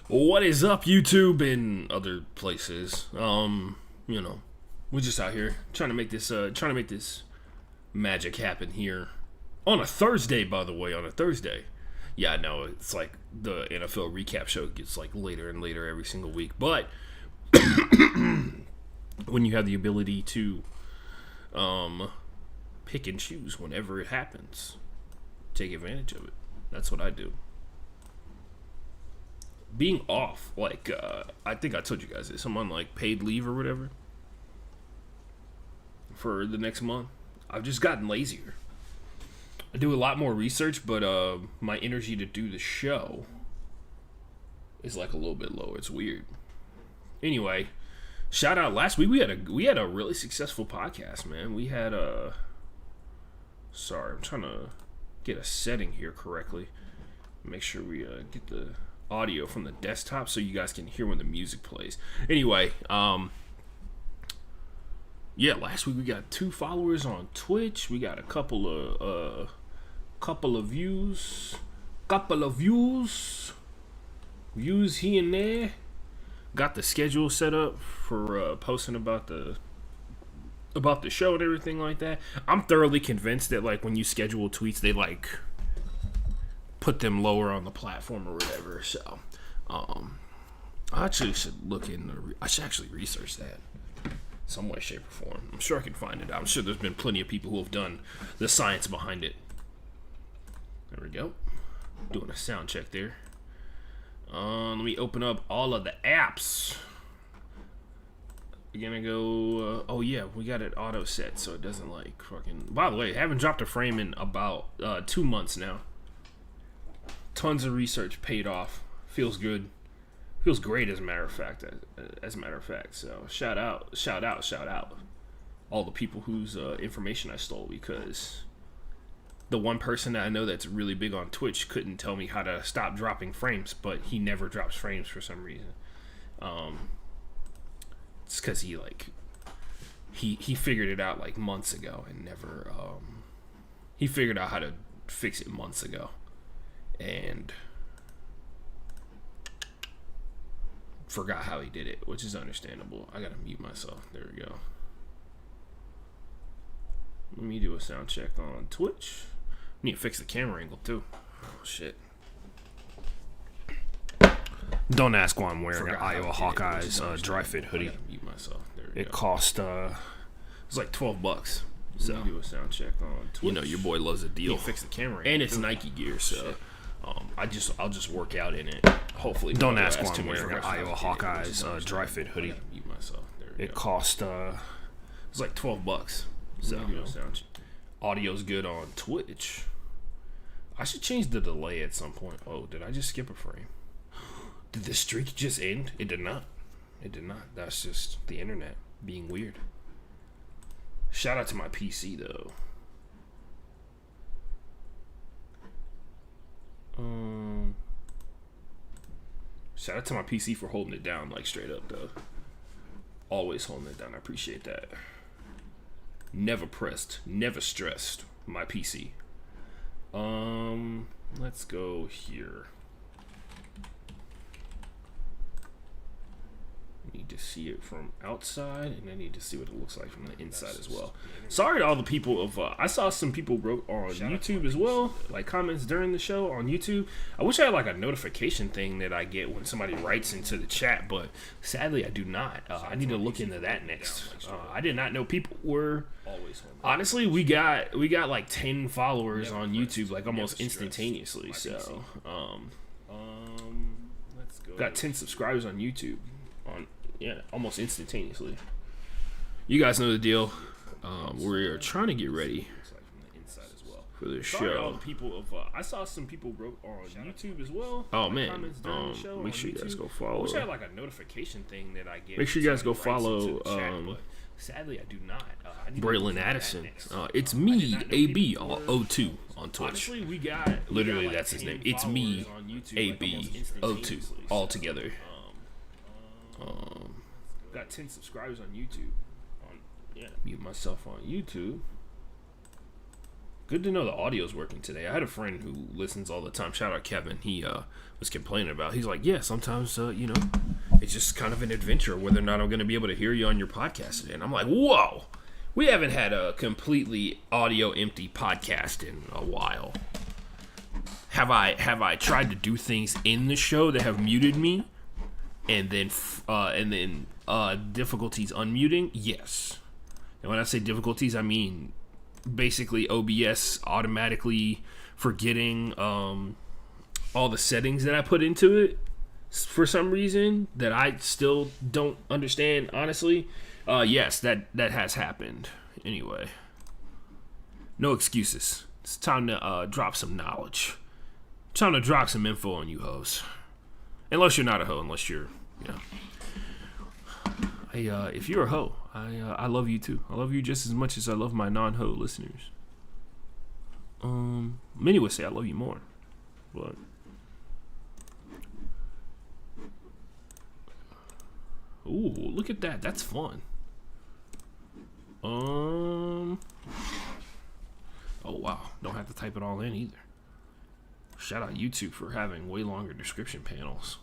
What is up, YouTube and other places? We're just out here trying to make this magic happen here on a Thursday. By the way, on a Thursday. Yeah, I know it's like the NFL recap show gets like later and later every single week, but when you have the ability to pick and choose whenever it happens, take advantage of it. That's what I do. Being off, like, I think I told you guys this. I'm on, like, paid leave or whatever for the next month. I've just gotten lazier. I do a lot more research, but my energy to do the show is, like, a little bit low. It's weird. Anyway, shout out. Last week, we had a really successful podcast, man. We had a... Sorry, I'm trying to get a setting here correctly. Make sure we get the audio from the desktop so you guys can hear when the music plays. Anyway, last week we got 2 followers on Twitch. We got a couple of views here and there. Got the schedule set up for posting about the show and everything like that. I'm thoroughly convinced that, like, when you schedule tweets, they like put them lower on the platform or whatever. So, I actually should look into. I should actually research that some way, shape, or form. I'm sure I can find it out. I'm sure there's been plenty of people who have done the science behind it. There we go. Doing a sound check there. Let me open up all of the apps. We're gonna go. Oh yeah, we got it auto set so it doesn't like fucking. By the way, I haven't dropped a frame in about 2 months now. Tons of research paid off. Feels good. Feels great, as a matter of fact. So shout out, all the people whose information I stole, because the one person that I know that's really big on Twitch couldn't tell me how to stop dropping frames, but he never drops frames for some reason. It's because he figured it out like months ago and never. He figured out how to fix it months ago. And forgot how he did it, which is understandable. I gotta mute myself. There we go. Let me do a sound check on Twitch. Need to fix the camera angle too. Oh shit. Don't ask why I'm wearing an Iowa Hawkeyes dry fit hoodie. I gotta mute myself. There we go. It cost it's like $12. So let me do a sound check on Twitch. You know your boy loves a deal. Need to fix the camera angle and it's Nike gear, so I'll just work out in it. Hopefully, don't ask why I'm wearing an Iowa Hawkeyes dry fit hoodie. Mute myself. It cost it's like $12. So audio's good on Twitch. I should change the delay at some point. Oh, did I just skip a frame? Did the streak just end? It did not. It did not. That's just the internet being weird. Shout out to my PC though. Shout out to my PC for holding it down, like, straight up though. Always holding it down. I appreciate that. Never pressed, never stressed. My PC. Let's go here. Need to see it from outside, and I need to see what it looks like from the inside as well. Sorry to all the people of I saw some people wrote on YouTube as well, like comments during the show on YouTube. I wish I had like a notification thing that I get when somebody writes into the chat, but sadly I do not. I need to look into that next. I did not know people were. Honestly, we got like 10 followers on YouTube like almost instantaneously. So let's go. Got 10 subscribers on YouTube. Almost instantaneously. You guys know the deal. We're trying to get ready for the show. I saw some people wrote on YouTube as well. Oh man, make sure you guys go follow. I wish I had like a notification thing that I get. Make sure you guys go follow. Sadly, I do not. Braylon Addison. It's me, AB, O2 on Twitch. Honestly, literally that's his name. It's me, AB, O2, all together. Got 10 subscribers on YouTube. Mute myself on YouTube. Good to know the audio's working today. I had a friend who listens all the time. Shout out Kevin. He was complaining about. He's like, yeah, sometimes it's just kind of an adventure whether or not I'm going to be able to hear you on your podcast today. And I'm like, whoa, we haven't had a completely audio empty podcast in a while. Have I tried to do things in the show that have muted me, and then difficulties unmuting? Yes. And when I say difficulties, I mean basically OBS automatically forgetting all the settings that I put into it for some reason that I still don't understand, honestly. Yes, that has happened. Anyway, no excuses. It's time to drop some knowledge. Time to drop some info on you hoes. Unless you're not a hoe, unless you're, if you're a hoe, I love you too. I love you just as much as I love my non-hoe listeners. Many would say I love you more, but ooh, look at that. That's fun. Oh wow, don't have to type it all in either. Shout out YouTube for having way longer description panels,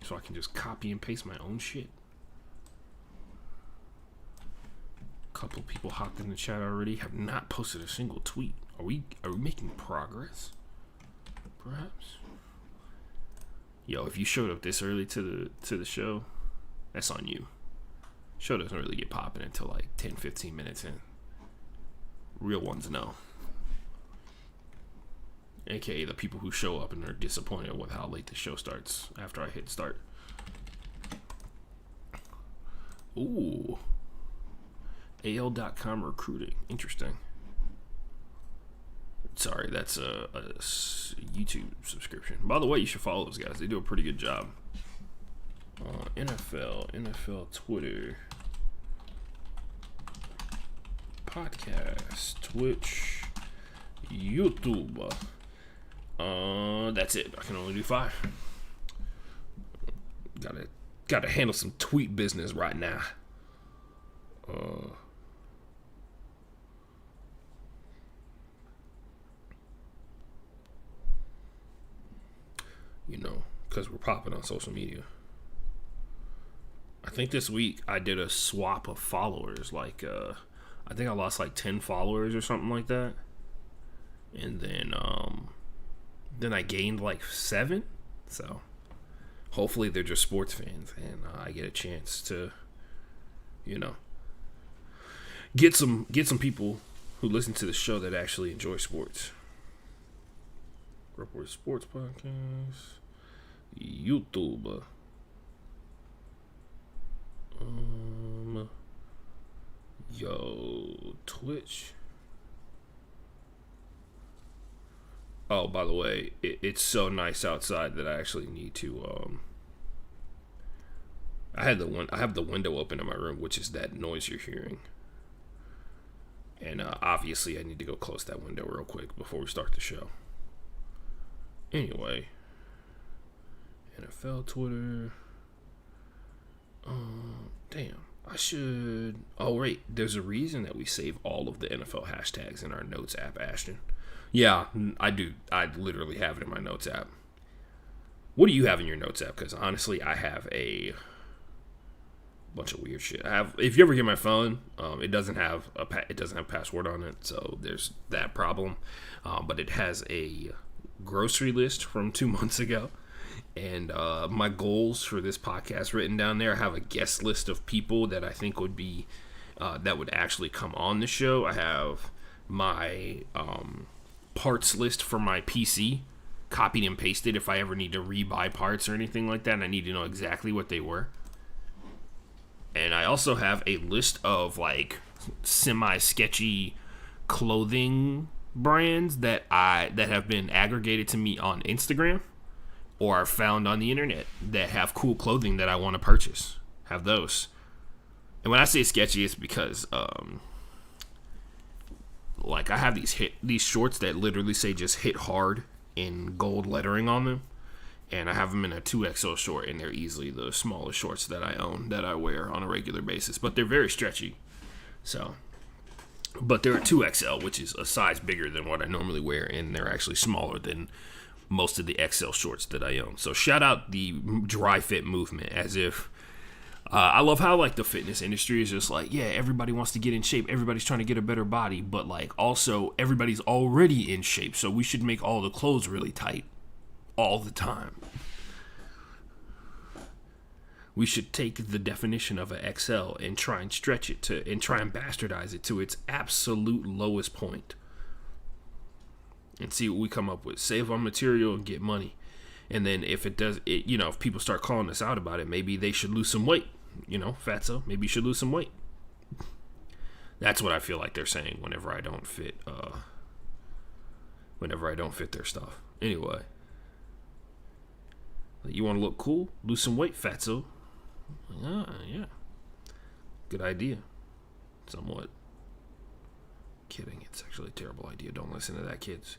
so I can just copy and paste my own shit. Couple people hopped in the chat already. Have not posted a single tweet. Are we making progress? Perhaps. Yo, if you showed up this early to the show, that's on you. Show doesn't really get popping until like 10-15 minutes in. Real ones know. AKA the people who show up and are disappointed with how late the show starts after I hit start. Ooh. AL.com recruiting. Interesting. Sorry, that's a YouTube subscription. By the way, you should follow those guys. They do a pretty good job. NFL Twitter, podcast, Twitch, YouTube. That's it. I can only do 5. Gotta handle some tweet business right now. Because we're popping on social media. I think this week I did a swap of followers. Like, I think I lost like 10 followers or something like that. And then I gained like 7. So hopefully they're just sports fans, and I get a chance to, get some people who listen to the show that actually enjoy sports. Report Sports Podcast, YouTube, Twitch. Oh, by the way, it's so nice outside that I actually need to. I have the window open in my room, which is that noise you're hearing. And obviously, I need to go close that window real quick before we start the show. Anyway, NFL Twitter. Damn, I should. Oh wait, there's a reason that we save all of the NFL hashtags in our notes app, Ashton. Yeah, I do. I literally have it in my notes app. What do you have in your notes app? Because honestly, I have a bunch of weird shit. If you ever get my phone, it doesn't have password on it, so there's that problem. But it has a grocery list from 2 months ago, and my goals for this podcast written down there. I have a guest list of people that I think would be that would actually come on the show. I have my parts list for my PC, copied and pasted if I ever need to rebuy parts or anything like that, and I need to know exactly what they were. And I also have a list of like semi-sketchy clothing brands that have been aggregated to me on Instagram or are found on the internet that have cool clothing that I want to purchase. Have those. And when I say sketchy, it's because like I have these shorts that literally say just hit hard in gold lettering on them. And I have them in a 2XL short, and they're easily the smallest shorts that I own, that I wear on a regular basis. But they're very stretchy. So But they're a 2XL, which is a size bigger than what I normally wear, and they're actually smaller than most of the XL shorts that I own. So shout out the dry fit movement, as if I love how like the fitness industry is just like, yeah, everybody wants to get in shape, everybody's trying to get a better body, but like also everybody's already in shape, so we should make all the clothes really tight all the time. We should take the definition of a XL and try and stretch it to, and try and bastardize it to its absolute lowest point, and see what we come up with. Save on material and get money. And then if it does, if people start calling us out about it, maybe they should lose some weight. Fatso, maybe you should lose some weight. That's what I feel like they're saying whenever I don't fit their stuff. Anyway, you want to look cool? Lose some weight, Fatso. Yeah. Good idea. Somewhat. Kidding. It's actually a terrible idea. Don't listen to that, kids.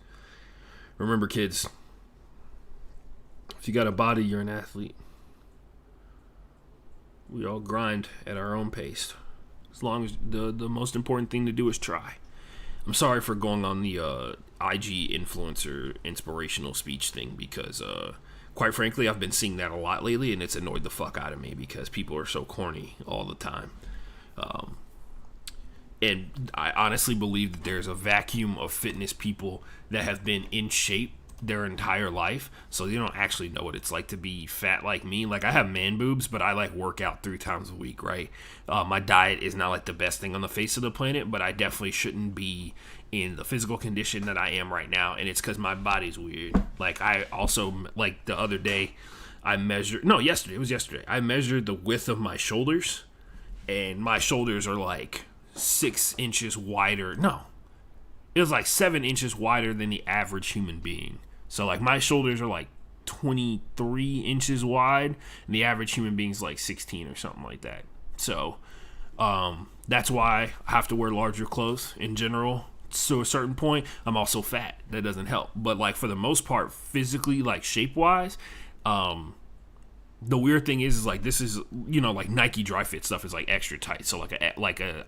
Remember, kids, if you got a body, you're an athlete. We all grind at our own pace. As long as the most important thing to do is try. I'm sorry for going on the IG influencer inspirational speech thing, because quite frankly, I've been seeing that a lot lately, and it's annoyed the fuck out of me because people are so corny all the time. And I honestly believe that there's a vacuum of fitness people that have been in shape their entire life, so they don't actually know what it's like to be fat like me. Like, I have man boobs, but I like work out 3 times a week, right? My diet is not like the best thing on the face of the planet, but I definitely shouldn't be in the physical condition that I am right now, and it's because my body's weird. Like, I also, like, the other day, I measured the width of my shoulders, and my shoulders are like 6 inches wider. No, it was like 7 inches wider than the average human being. So like my shoulders are like 23 inches wide, and the average human being is like 16 or something like that. So that's why I have to wear larger clothes in general. To a certain point, I'm also fat. That doesn't help. But like for the most part, physically, like shape wise, the weird thing is like this is, like Nike dry fit stuff is like extra tight. So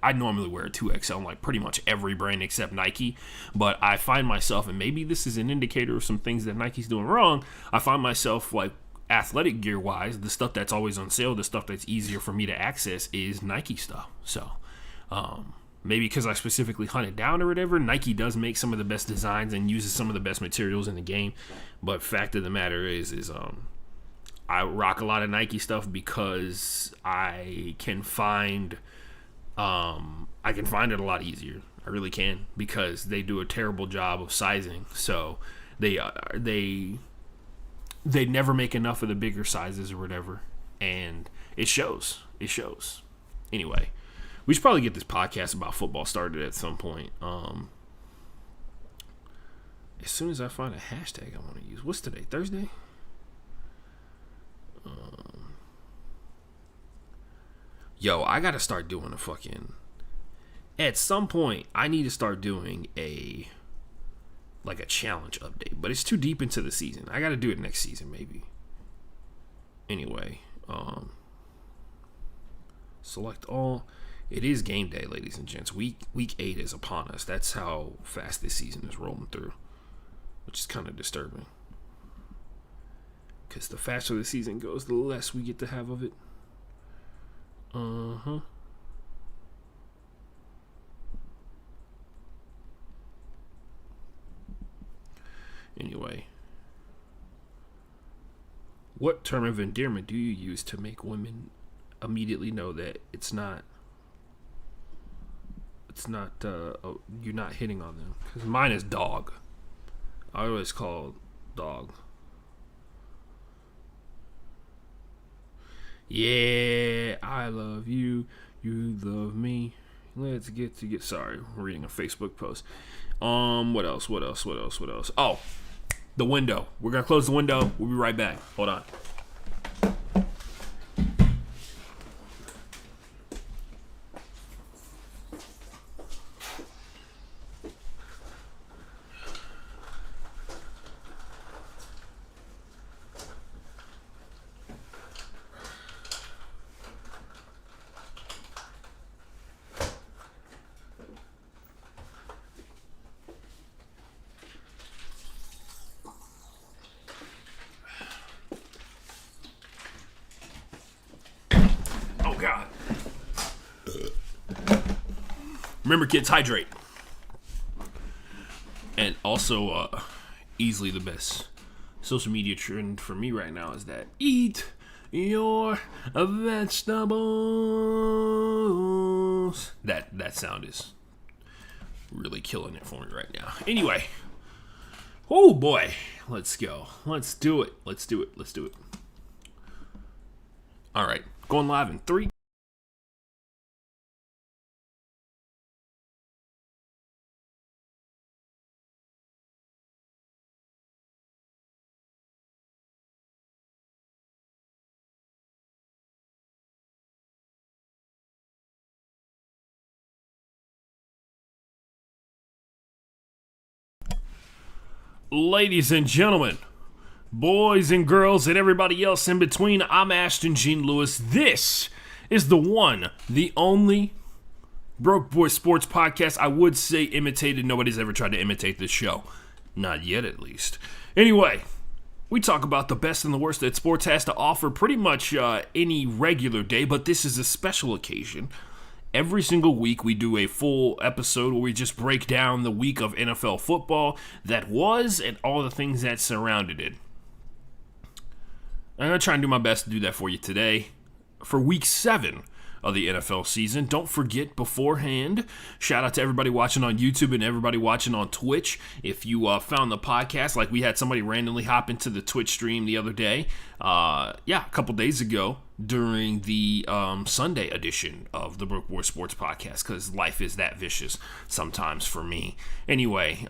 I normally wear a 2XL on like pretty much every brand except Nike, but I find myself, and maybe this is an indicator of some things that Nike's doing wrong, I find myself like athletic gear wise, the stuff that's always on sale, the stuff that's easier for me to access is Nike stuff. So maybe because I specifically hunt it down or whatever, Nike does make some of the best designs and uses some of the best materials in the game. But fact of the matter is I rock a lot of Nike stuff because I can find it a lot easier. I really can, because they do a terrible job of sizing. So they never make enough of the bigger sizes or whatever, and it shows. Anyway, we should probably get this podcast about football started at some point. As soon as I find a hashtag I want to use. What's today? Thursday? Yo, I gotta start doing at some point, I need to start doing a challenge update, but it's too deep into the season. I gotta do it next season, maybe. Anyway, select all. It is game day, ladies and gents. Week 8 is upon us. That's how fast this season is rolling through, which is kind of disturbing. Because the faster the season goes, the less we get to have of it. Anyway. What term of endearment do you use to make women immediately know that it's not you're not hitting on them? Because mine is dog. I always call dog. Yeah, I love you. You love me. Let's get sorry, I'm reading a Facebook post. What else? Oh, the window. We're gonna close the window. We'll be right back. Hold on. Remember, kids, hydrate. And also, easily the best social media trend for me right now is that eat your vegetables. That sound is really killing it for me right now. Anyway, oh boy, let's go. Let's do it. All right, going live in 3. Ladies and gentlemen, boys and girls, and everybody else in between, I'm Ashton Gene Lewis. This is the one, the only Broke Boy Sports Podcast. I would say imitated. Nobody's ever tried to imitate this show. Not yet, at least. Anyway, we talk about the best and the worst that sports has to offer pretty much any regular day, but this is a special occasion. Every single week, we do a full episode where we just break down the week of NFL football that was and all the things that surrounded it. I'm going to try and do my best to do that for you today. For week 7 of the NFL season, don't forget beforehand, shout out to everybody watching on YouTube and everybody watching on Twitch. If you found the podcast, like we had somebody randomly hop into the Twitch stream the other day, a couple days ago, during the Sunday edition of the Broke Boy Sports Podcast, because life is that vicious sometimes for me. Anyway,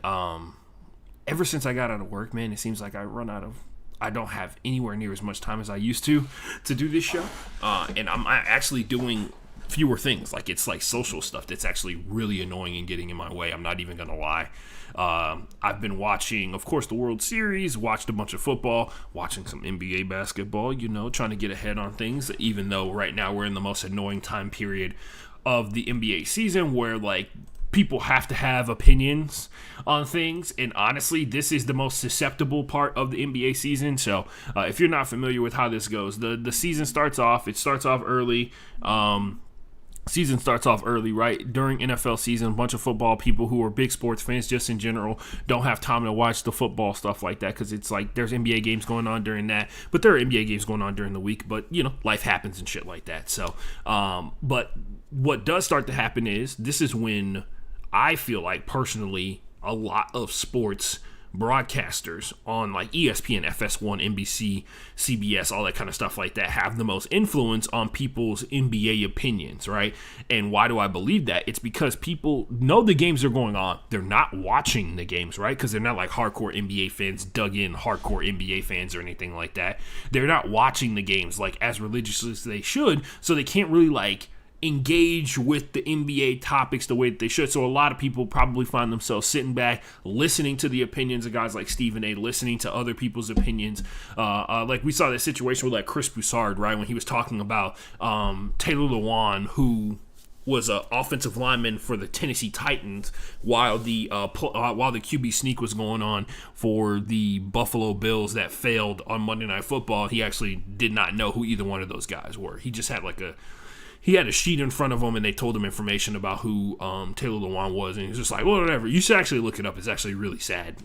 ever since I got out of work, man, it seems like I don't have anywhere near as much time as I used to do this show. And I'm actually doing fewer things. Like, it's like social stuff that's actually really annoying and getting in my way. I'm not even going to lie. I've been watching, of course, the World Series, watched a bunch of football, watching some NBA basketball, trying to get ahead on things, even though right now we're in the most annoying time period of the NBA season where, like, people have to have opinions on things, and honestly, this is the most susceptible part of the NBA season. So if you're not familiar with how this goes, the season starts off early. Season starts off early, right? During NFL season, a bunch of football people who are big sports fans just in general don't have time to watch the football stuff like that because it's like there's NBA games going on during that, but there are NBA games going on during the week, but life happens and shit like that. So, but what does start to happen is this is when I feel like personally a lot of sports broadcasters on like ESPN, FS1, NBC, CBS, all that kind of stuff like that have the most influence on people's NBA opinions, right? And why do I believe that? It's because people know the games are going on. They're not watching the games, right? Because they're not like hardcore NBA fans, dug in hardcore NBA fans or anything like that. They're not watching the games like as religiously as they should, so they can't really like engage with the NBA topics the way that they should. So a lot of people probably find themselves sitting back, listening to the opinions of guys like Stephen A., listening to other people's opinions. Like we saw that situation with like Chris Broussard, right, when he was talking about Taylor Lewan, who was an offensive lineman for the Tennessee Titans while the QB sneak was going on for the Buffalo Bills that failed on Monday Night Football. He actually did not know who either one of those guys were. He just had he had a sheet in front of him, and they told him information about who Taylor Lewan was, and he was just like, well, whatever. You should actually look it up. It's actually really sad.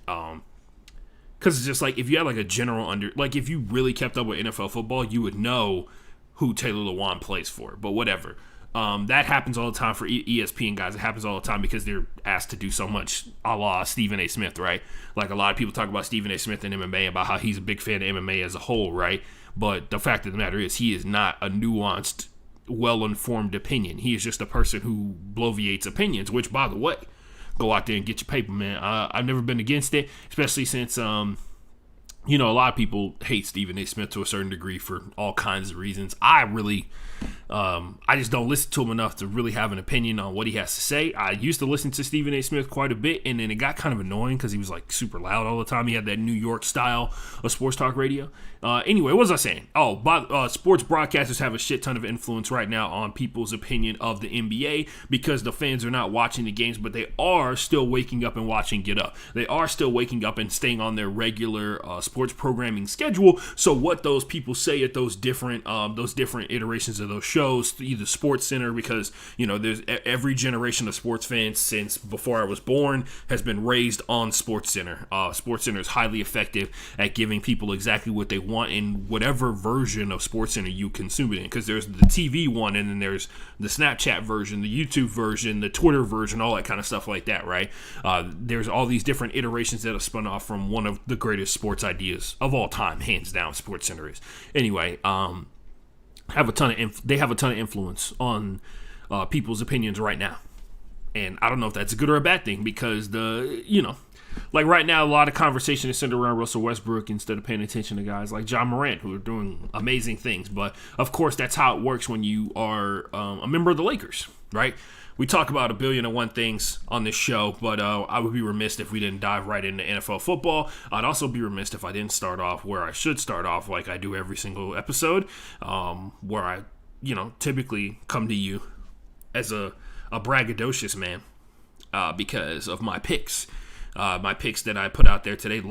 Because it's just like, if you had like a general if you really kept up with NFL football, you would know who Taylor Lewan plays for. But whatever. That happens all the time for ESPN guys. It happens all the time because they're asked to do so much a la Stephen A. Smith, right? Like a lot of people talk about Stephen A. Smith and MMA, about how he's a big fan of MMA as a whole, right? But the fact of the matter is he is not a nuanced, well-informed opinion. He is just a person who bloviates opinions, which, by the way, go out there and get your paper, man. I've never been against it, especially since a lot of people hate Stephen A. Smith to a certain degree for all kinds of reasons. I just don't listen to him enough to really have an opinion on what he has to say. I used to listen to Stephen A. Smith quite a bit, and then it got kind of annoying because he was like super loud all the time. He had that New York style of sports talk radio. Anyway, what was I saying? Sports broadcasters have a shit ton of influence right now on people's opinion of the NBA because the fans are not watching the games, but they are still waking up and watching Get Up. They are still waking up and staying on their regular sports programming schedule. So what those people say at those different iterations of those shows shows, either Sports Center, because, there's every generation of sports fans since before I was born has been raised on Sports Center. Sports Center is highly effective at giving people exactly what they want in whatever version of Sports Center you consume it in, because there's the TV one, and then there's the Snapchat version, the YouTube version, the Twitter version, all that kind of stuff like that, right? There's all these different iterations that have spun off from one of the greatest sports ideas of all time, hands down. Sports Center is. Anyway, they have a ton of influence on people's opinions right now, and I don't know if that's a good or a bad thing, because like right now, a lot of conversation is centered around Russell Westbrook instead of paying attention to guys like John Morant, who are doing amazing things. But of course, that's how it works when you are a member of the Lakers, right? We talk about a billion and one things on this show, but I would be remiss if we didn't dive right into NFL football. I'd also be remiss if I didn't start off where I should start off, like I do every single episode, where I, typically come to you as a braggadocious man because of my picks. My picks that I put out there today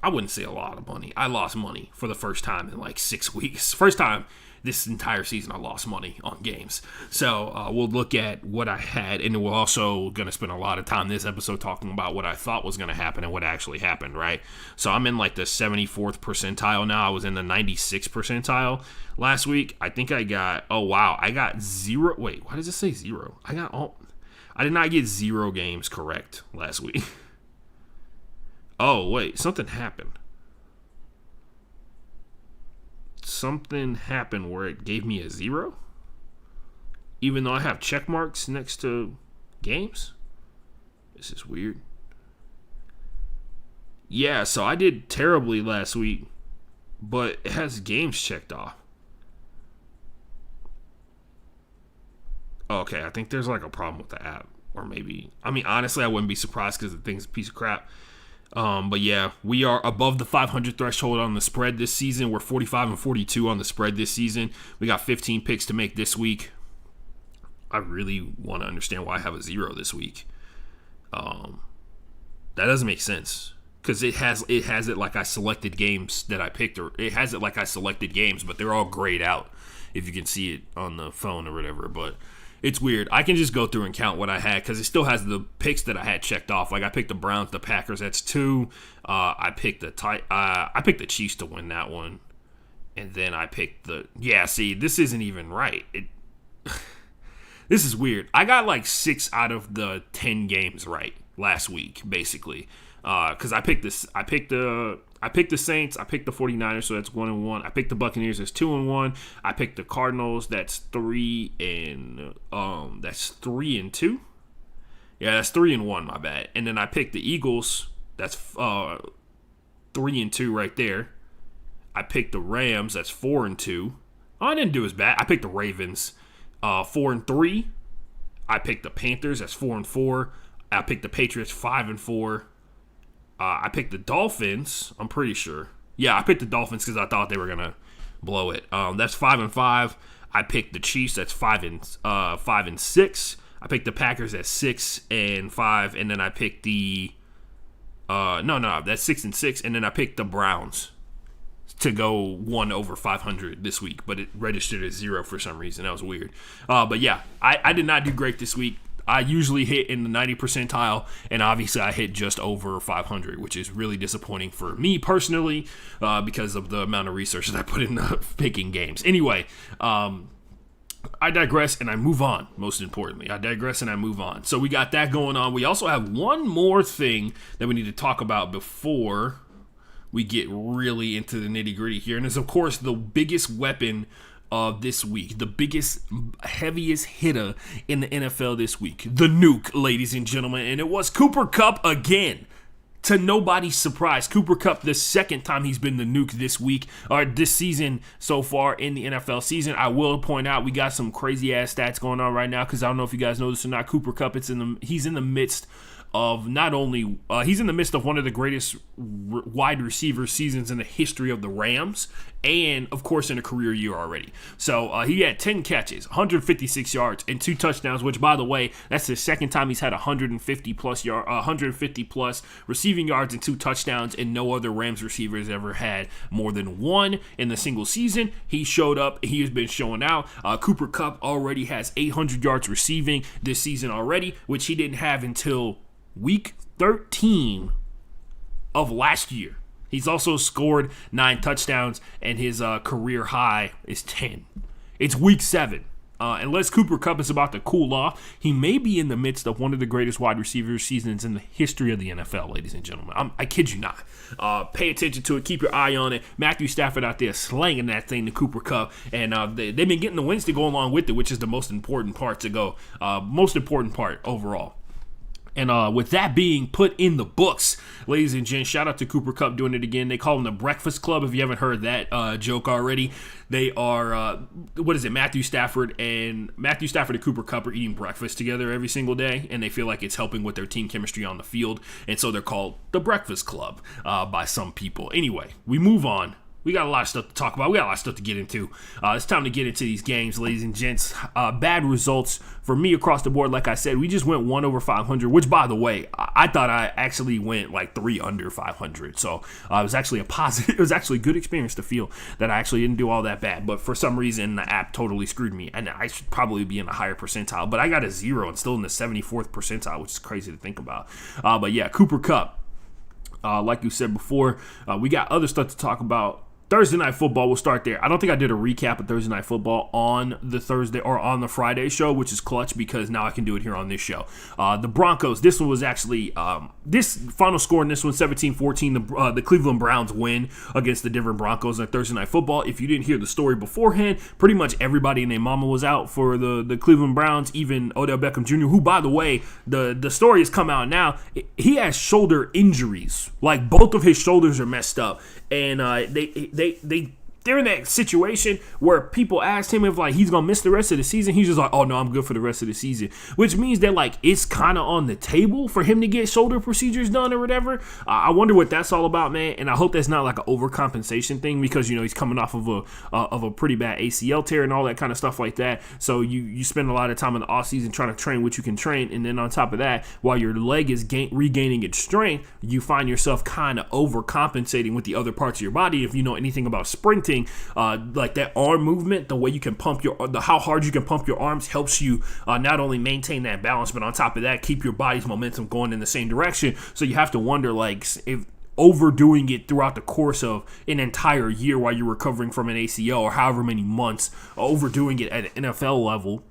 I wouldn't say a lot of money. I lost money for the first time in like 6 weeks. First time this entire season I lost money on games. So we'll look at what I had, and we're also going to spend a lot of time this episode talking about what I thought was going to happen and what actually happened, right? So I'm in like the 74th percentile now. I was in the 96th percentile last week. I think I got zero. Wait, why does it say zero? I did not get 0 games correct last week. Oh, wait, something happened. Something happened where it gave me a 0? Even though I have check marks next to games? This is weird. Yeah, so I did terribly last week, but it has games checked off. Okay, I think there's like a problem with the app. Or maybe, honestly, I wouldn't be surprised because the thing's a piece of crap. But yeah, we are above the 500 threshold on the spread this season. We're 45-42 on the spread this season. We got 15 picks to make this week. I really want to understand why I have a 0 this week. That doesn't make sense. Because it has it like I selected games that I picked, or it has it like I selected games, but they're all grayed out if you can see it on the phone or whatever. But it's weird. I can just go through and count what I had because it still has the picks that I had checked off. Like I picked the Browns, the Packers. That's 2. I picked the Chiefs to win that one, and then I picked See, this isn't even right. This is weird. I got like 6 out of the 10 games right last week, basically. Because I picked the Saints, I picked the 49ers, so that's 1-1. I picked the Buccaneers, that's 2-1. I picked the Cardinals, that's 3-2. Yeah, that's 3-1, my bad. And then I picked the Eagles, that's 3-2 right there. I picked the Rams, that's 4-2. I didn't do as bad. I picked the Ravens, 4-3. I picked the Panthers, that's 4-4. I picked the Patriots, 5-4. I picked the Dolphins, I'm pretty sure. Yeah, I picked the Dolphins because I thought they were going to blow it. That's 5-5. I picked the Chiefs, that's 5-6. I picked the Packers at 6-5. And then I picked the... that's 6-6. And then I picked the Browns to go 1 over 500 this week. But it registered as 0 for some reason. That was weird. But yeah, I did not do great this week. I usually hit in the 90 percentile, and obviously I hit just over 500, which is really disappointing for me personally because of the amount of research that I put into picking games. Anyway, I digress and I move on, most importantly. I digress and I move on. So we got that going on. We also have one more thing that we need to talk about before we get really into the nitty-gritty here, and it's, of course, the biggest weapon of this week, the biggest, heaviest hitter in the NFL this week, the nuke, ladies and gentlemen, and it was Cooper Kupp again. To nobody's surprise, Cooper Kupp, the second time he's been the nuke this week, or this season so far in the NFL season. I will point out we got some crazy ass stats going on right now because I don't know if you guys know this or not. Cooper Kupp, he's in the midst of not only he's in the midst of one of the greatest wide receiver seasons in the history of the Rams, and of course in a career year already. So he had 10 catches, 156 yards, and 2 touchdowns. Which, by the way, that's the second time he's had 150 plus receiving yards and 2 touchdowns, and no other Rams receiver has ever had more than 1 in the single season. He showed up. He has been showing out. Cooper Kupp already has 800 yards receiving this season already, which he didn't have until week 13 of last year. He's also scored 9 touchdowns, and his career high is 10. It's week 7. Unless Cooper Kupp is about to cool off, he may be in the midst of one of the greatest wide receiver seasons in the history of the NFL, ladies and gentlemen. I kid you not. Pay attention to it. Keep your eye on it. Matthew Stafford out there slanging that thing to Cooper Kupp, and they've been getting the wins to go along with it, which is the most important part overall. And with that being put in the books, ladies and gents, shout out to Cooper Kupp doing it again. They call him the Breakfast Club. If you haven't heard that joke already, they are, Matthew Stafford and Cooper Kupp are eating breakfast together every single day, and they feel like it's helping with their team chemistry on the field, and so they're called the Breakfast Club by some people. Anyway, we move on. We got a lot of stuff to talk about. We got a lot of stuff to get into. It's time to get into these games, ladies and gents. Bad results for me across the board. Like I said, we just went 1 over 500, which, by the way, I thought I actually went like 3 under 500. So it was actually a positive. It was actually a good experience to feel that I actually didn't do all that bad. But for some reason, the app totally screwed me, and I should probably be in a higher percentile. But I got a 0 and still in the 74th percentile, which is crazy to think about. But yeah, Cooper Kupp. Like you said before, we got other stuff to talk about. Thursday Night Football, we'll start there. I don't think I did a recap of Thursday Night Football on the Thursday or on the Friday show, which is clutch because now I can do it here on this show. The Broncos, this one was actually, this final score in this one, 17-14, the Cleveland Browns win against the Denver Broncos on Thursday Night Football. If you didn't hear the story beforehand, pretty much everybody and their mama was out for the Cleveland Browns, even Odell Beckham Jr., who, by the way, the story has come out now. He has shoulder injuries. Like, both of his shoulders are messed up. And they're in that situation where people asked him if like he's gonna miss the rest of the season. He's just like, oh no, I'm good for the rest of the season, which means that like it's kind of on the table for him to get shoulder procedures done or whatever. I wonder what that's all about, man. And I hope that's not like an overcompensation thing because he's coming off of a pretty bad ACL tear and all that kind of stuff like that. So you spend a lot of time in the offseason trying to train what you can train, and then on top of that, while your leg is regaining its strength, you find yourself kind of overcompensating with the other parts of your body. If you know anything about sprinting, like that arm movement, the way you can pump how hard you can pump your arms helps you not only maintain that balance, but on top of that, keep your body's momentum going in the same direction. So you have to wonder like if overdoing it throughout the course of an entire year while you're recovering from an ACL or however many months, overdoing it at an NFL level.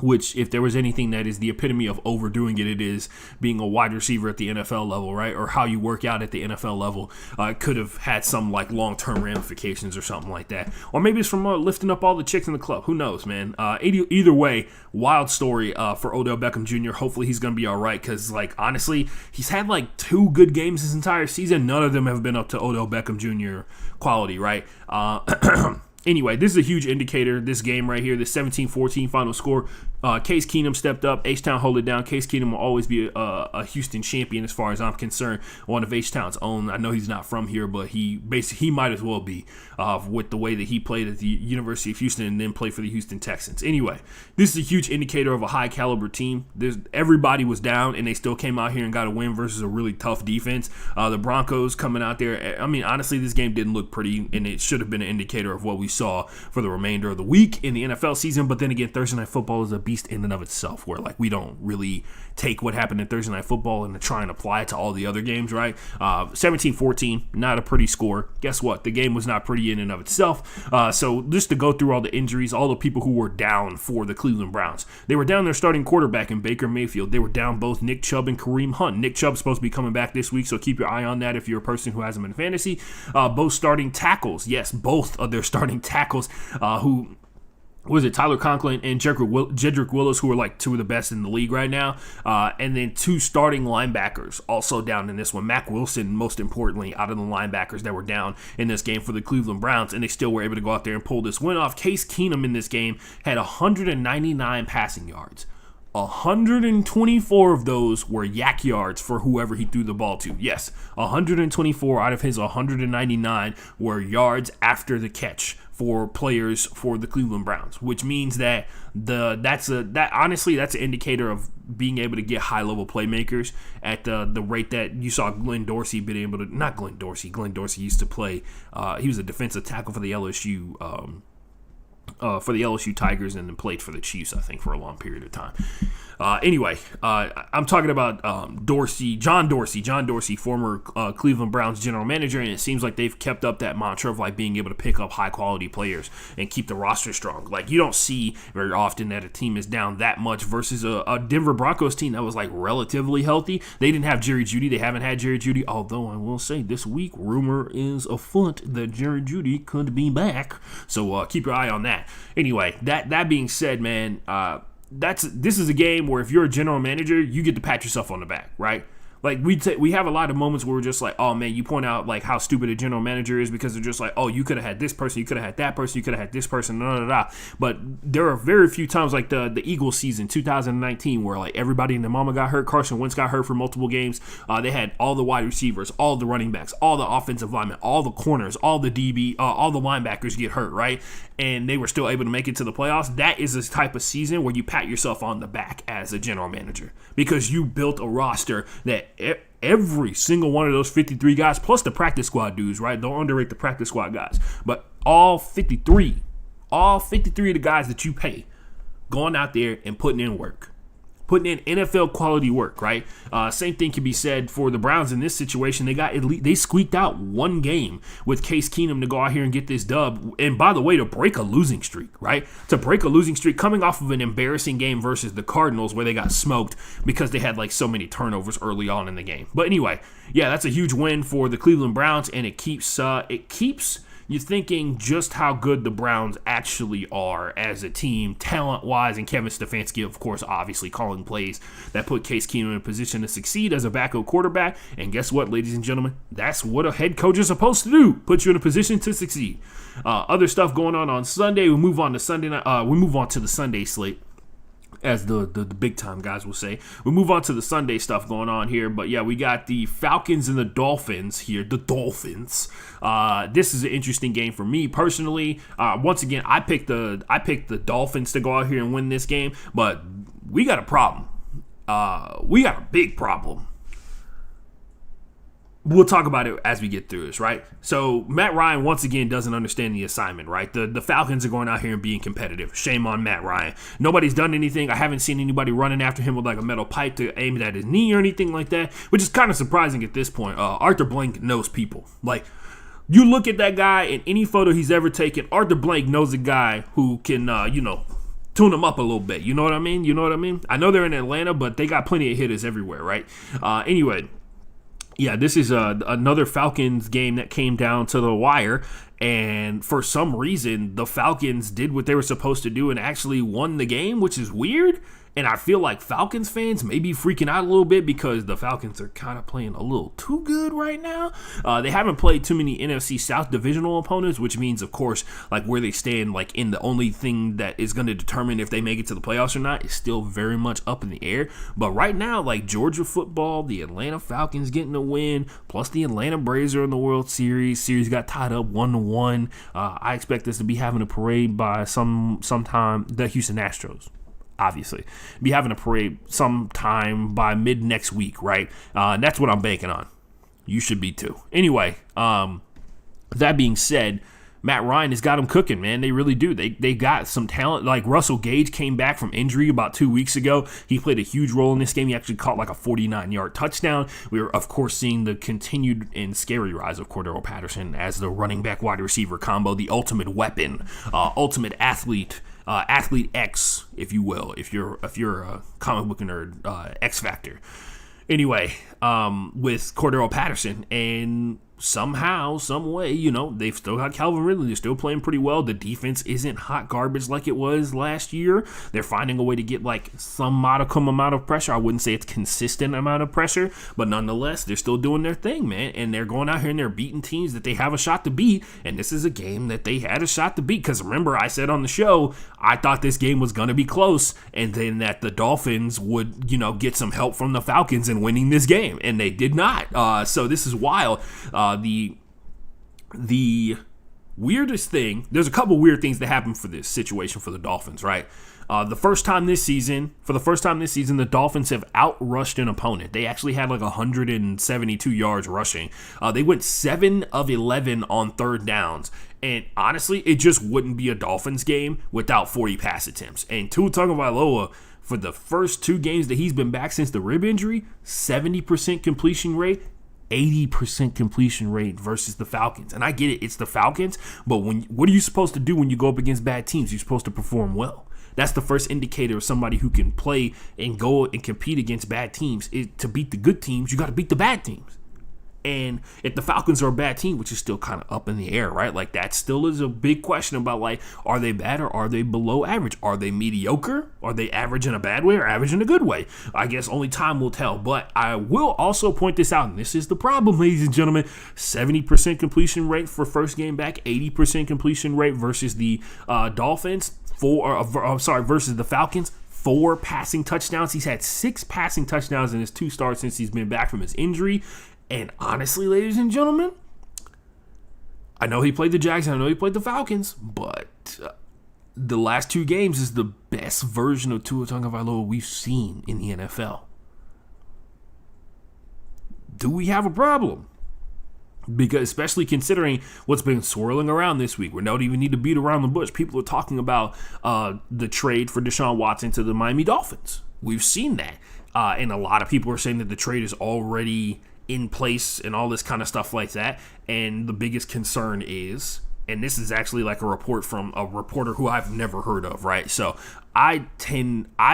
Which, if there was anything that is the epitome of overdoing it, it is being a wide receiver at the NFL level, right? Or how you work out at the NFL level. Could have had some like long-term ramifications or something like that. Or maybe it's from lifting up all the chicks in the club. Who knows, man? Either way, wild story for Odell Beckham Jr. Hopefully he's going to be all right because, like, honestly, he's had like 2 good games this entire season. None of them have been up to Odell Beckham Jr. quality, right? Anyway, this is a huge indicator, this game right here, the 17-14 final score. Case Keenum stepped up. H-Town hold it down. Case Keenum will always be a Houston champion as far as I'm concerned. One of H-Town's own. I know he's not from here, but he might as well be with the way that he played at the University of Houston and then played for the Houston Texans. Anyway, this is a huge indicator of a high-caliber team. Everybody was down, and they still came out here and got a win versus a really tough defense. The Broncos coming out there. I mean, honestly, this game didn't look pretty, and it should have been an indicator of what we saw for the remainder of the week in the NFL season. But then again, Thursday Night Football is a beast in and of itself, where like we don't really take what happened in Thursday Night Football and to try and apply it to all the other games, right? 17-14, not a pretty score. Guess what? The game was not pretty in and of itself. So just to go through all the injuries, all the people who were down for the Cleveland Browns. They were down their starting quarterback in Baker Mayfield. They were down both Nick Chubb and Kareem Hunt. Nick Chubb's supposed to be coming back this week, so keep your eye on that if you're a person who has him in fantasy. Both starting tackles. Yes, both of their starting tackles who... Was it Tyler Conklin and Jedrick Willis, who are like 2 of the best in the league right now, and then 2 starting linebackers also down in this one. Mack Wilson, most importantly, out of the linebackers that were down in this game for the Cleveland Browns, and they still were able to go out there and pull this win off. Case Keenum in this game had 199 passing yards. 124 of those were yak yards for whoever he threw the ball to. Yes, 124 out of his 199 were yards after the catch for players for the Cleveland Browns, which means that that's an indicator of being able to get high-level playmakers at the rate that you saw Glenn Dorsey being able to. Not Glenn Dorsey. Glenn Dorsey used to play. He was a defensive tackle for the LSU. For the LSU Tigers, and then played for the Chiefs, I think, for a long period of time. I'm talking about John Dorsey, former Cleveland Browns general manager, and it seems like they've kept up that mantra of like being able to pick up high-quality players and keep the roster strong. Like, you don't see very often that a team is down that much versus a Denver Broncos team that was like relatively healthy. They didn't have Jerry Jeudy. They haven't had Jerry Jeudy, although I will say this week, rumor is afoot that Jerry Jeudy could be back. So keep your eye on that. Anyway, that being said, man, this is a game where if you're a general manager, you get to pat yourself on the back, right? Like, we have a lot of moments where we're just like, oh man, you point out like how stupid a general manager is because they're just like, oh, you could have had this person, you could have had that person, you could have had this person, But there are very few times like the Eagles season 2019 where like everybody and their mama got hurt. Carson Wentz got hurt for multiple games. They had all the wide receivers, all the running backs, all the offensive linemen, all the corners, all the DB, all the linebackers get hurt, right? And they were still able to make it to the playoffs. That is a type of season where you pat yourself on the back as a general manager because you built a roster that every single one of those 53 guys, plus the practice squad dudes, right? Don't underrate the practice squad guys. But all 53 of the guys that you pay going out there and putting in work. Putting in NFL quality work, right? Same thing can be said for the Browns in this situation. They squeaked out one game with Case Keenum to go out here and get this dub. And by the way, to break a losing streak, right? To break a losing streak coming off of an embarrassing game versus the Cardinals where they got smoked because they had like so many turnovers early on in the game. But anyway, yeah, that's a huge win for the Cleveland Browns, and it keeps you're thinking just how good the Browns actually are as a team, talent-wise, and Kevin Stefanski, of course, obviously calling plays that put Case Keenum in a position to succeed as a backup quarterback. And guess what, ladies and gentlemen? That's what a head coach is supposed to do, put you in a position to succeed. Other stuff going on Sunday. We move on to Sunday night. We move on to the Sunday slate, as the big time guys will say. We move on to the Sunday stuff going on here, but yeah, we got the Falcons and the Dolphins here. The Dolphins. This is an interesting game for me personally. Once again, I picked the Dolphins to go out here and win this game, but we got a problem. We got a big problem. We'll talk about it as we get through this, right? So Matt Ryan, once again, doesn't understand the assignment, right? The Falcons are going out here and being competitive. Shame on Matt Ryan. Nobody's done anything. I haven't seen anybody running after him with like a metal pipe to aim it at his knee or anything like that, which is kind of surprising at this point. Arthur Blank knows people. Like, you look at that guy in any photo he's ever taken, Arthur Blank knows a guy who can, tune them up a little bit. You know what I mean? I know they're in Atlanta, but they got plenty of hitters everywhere, right? Anyway. Yeah, this is another Falcons game that came down to the wire, and for some reason, the Falcons did what they were supposed to do and actually won the game, which is weird. And I feel like Falcons fans may be freaking out a little bit because the Falcons are kind of playing a little too good right now. They haven't played too many NFC South divisional opponents, which means, of course, like where they stand, like in the only thing that is going to determine if they make it to the playoffs or not is still very much up in the air. But right now, like Georgia football, the Atlanta Falcons getting a win, plus the Atlanta Braves are in the World Series. Series got tied up 1-1. I expect us to be having a parade by sometime. The Houston Astros, obviously, be having a parade sometime by mid next week, right? That's what I'm banking on. You should be too. Anyway, that being said, Matt Ryan has got them cooking, man. They really do. They got some talent. Like Russell Gage came back from injury about 2 weeks ago. He played a huge role in this game. He actually caught like a 49-yard touchdown. We were, of course, seeing the continued and scary rise of Cordero Patterson as the running back wide receiver combo, the ultimate weapon, ultimate athlete. Athlete X, if you will, if you're a comic book nerd, X Factor. Anyway, with Cordero Patterson, and somehow, some way, they've still got Calvin Ridley. They're still playing pretty well. The defense isn't hot garbage like it was last year. They're finding a way to get like some modicum amount of pressure. I wouldn't say it's consistent amount of pressure, but nonetheless, they're still doing their thing, man. And they're going out here and they're beating teams that they have a shot to beat. And this is a game that they had a shot to beat. Because remember, I said on the show, I thought this game was going to be close, and then that the Dolphins would, get some help from the Falcons in winning this game. And they did not. So this is wild. The weirdest thing, there's a couple weird things that happened for this situation for the Dolphins, right? For the first time this season, the Dolphins have outrushed an opponent. They actually had like 172 yards rushing. They went 7 of 11 on third downs. And honestly, it just wouldn't be a Dolphins game without 40 pass attempts. And Tua Tagovailoa, for the first 2 games that he's been back since the rib injury, 70% completion rate, 80% completion rate versus the Falcons. And I get it, it's the Falcons, but what are you supposed to do when you go up against bad teams? You're supposed to perform well. That's the first indicator of somebody who can play and go and compete against bad teams. To beat the good teams, you got to beat the bad teams. And if the Falcons are a bad team, which is still kind of up in the air, right? Like that still is a big question about like, are they bad or are they below average? Are they mediocre? Are they average in a bad way or average in a good way? I guess only time will tell. But I will also point this out, and this is the problem, ladies and gentlemen. 70% completion rate for first game back, 80% completion rate versus the Dolphins, versus the Falcons. 4 passing touchdowns. He's had 6 passing touchdowns in his 2 starts since he's been back from his injury. And honestly, ladies and gentlemen, I know he played the Jags and I know he played the Falcons, but the last 2 games is the best version of Tua Tagovailoa we've seen in the NFL. Do we have a problem? Because especially considering what's been swirling around this week, we don't even need to beat around the bush. People are talking about the trade for Deshaun Watson to the Miami Dolphins. We've seen that. And a lot of people are saying that the trade is already in place and all this kind of stuff like that. And the biggest concern is, and this is actually like a report from a reporter who I've never heard of, right? So I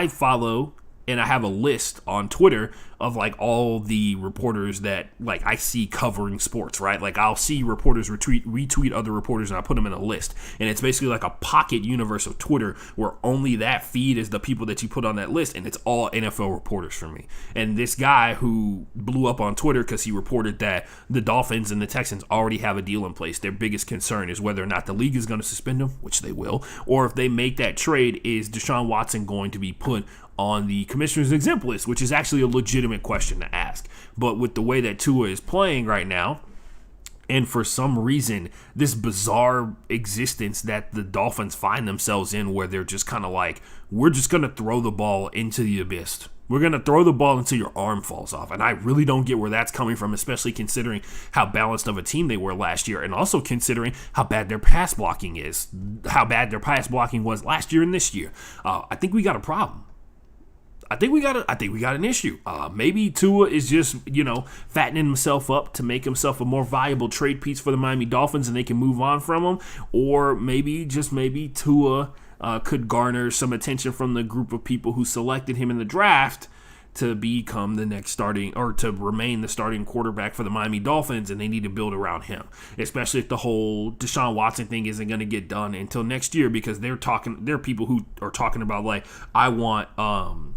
follow and I have a list on Twitter of like all the reporters that like I see covering sports, right? Like I'll see reporters retweet other reporters and I put them in a list. And it's basically like a pocket universe of Twitter where only that feed is the people that you put on that list, and it's all NFL reporters for me. And this guy who blew up on Twitter because he reported that the Dolphins and the Texans already have a deal in place. Their biggest concern is whether or not the league is going to suspend him, which they will, or if they make that trade, is Deshaun Watson going to be put on the commissioner's exempt list, which is actually a legitimate question to ask. But with the way that Tua is playing right now, and for some reason, this bizarre existence that the Dolphins find themselves in where they're just kind of like, we're just going to throw the ball into the abyss. We're going to throw the ball until your arm falls off. And I really don't get where that's coming from, especially considering how balanced of a team they were last year, and also considering how bad their pass blocking is, how bad their pass blocking was last year and this year. I think we got a problem. I think we got an issue. Maybe Tua is just, fattening himself up to make himself a more valuable trade piece for the Miami Dolphins and they can move on from him. Or maybe Tua could garner some attention from the group of people who selected him in the draft to become the next starting, or to remain the starting quarterback for the Miami Dolphins, and they need to build around him. Especially if the whole Deshaun Watson thing isn't going to get done until next year, because there are people who are talking about like, I want the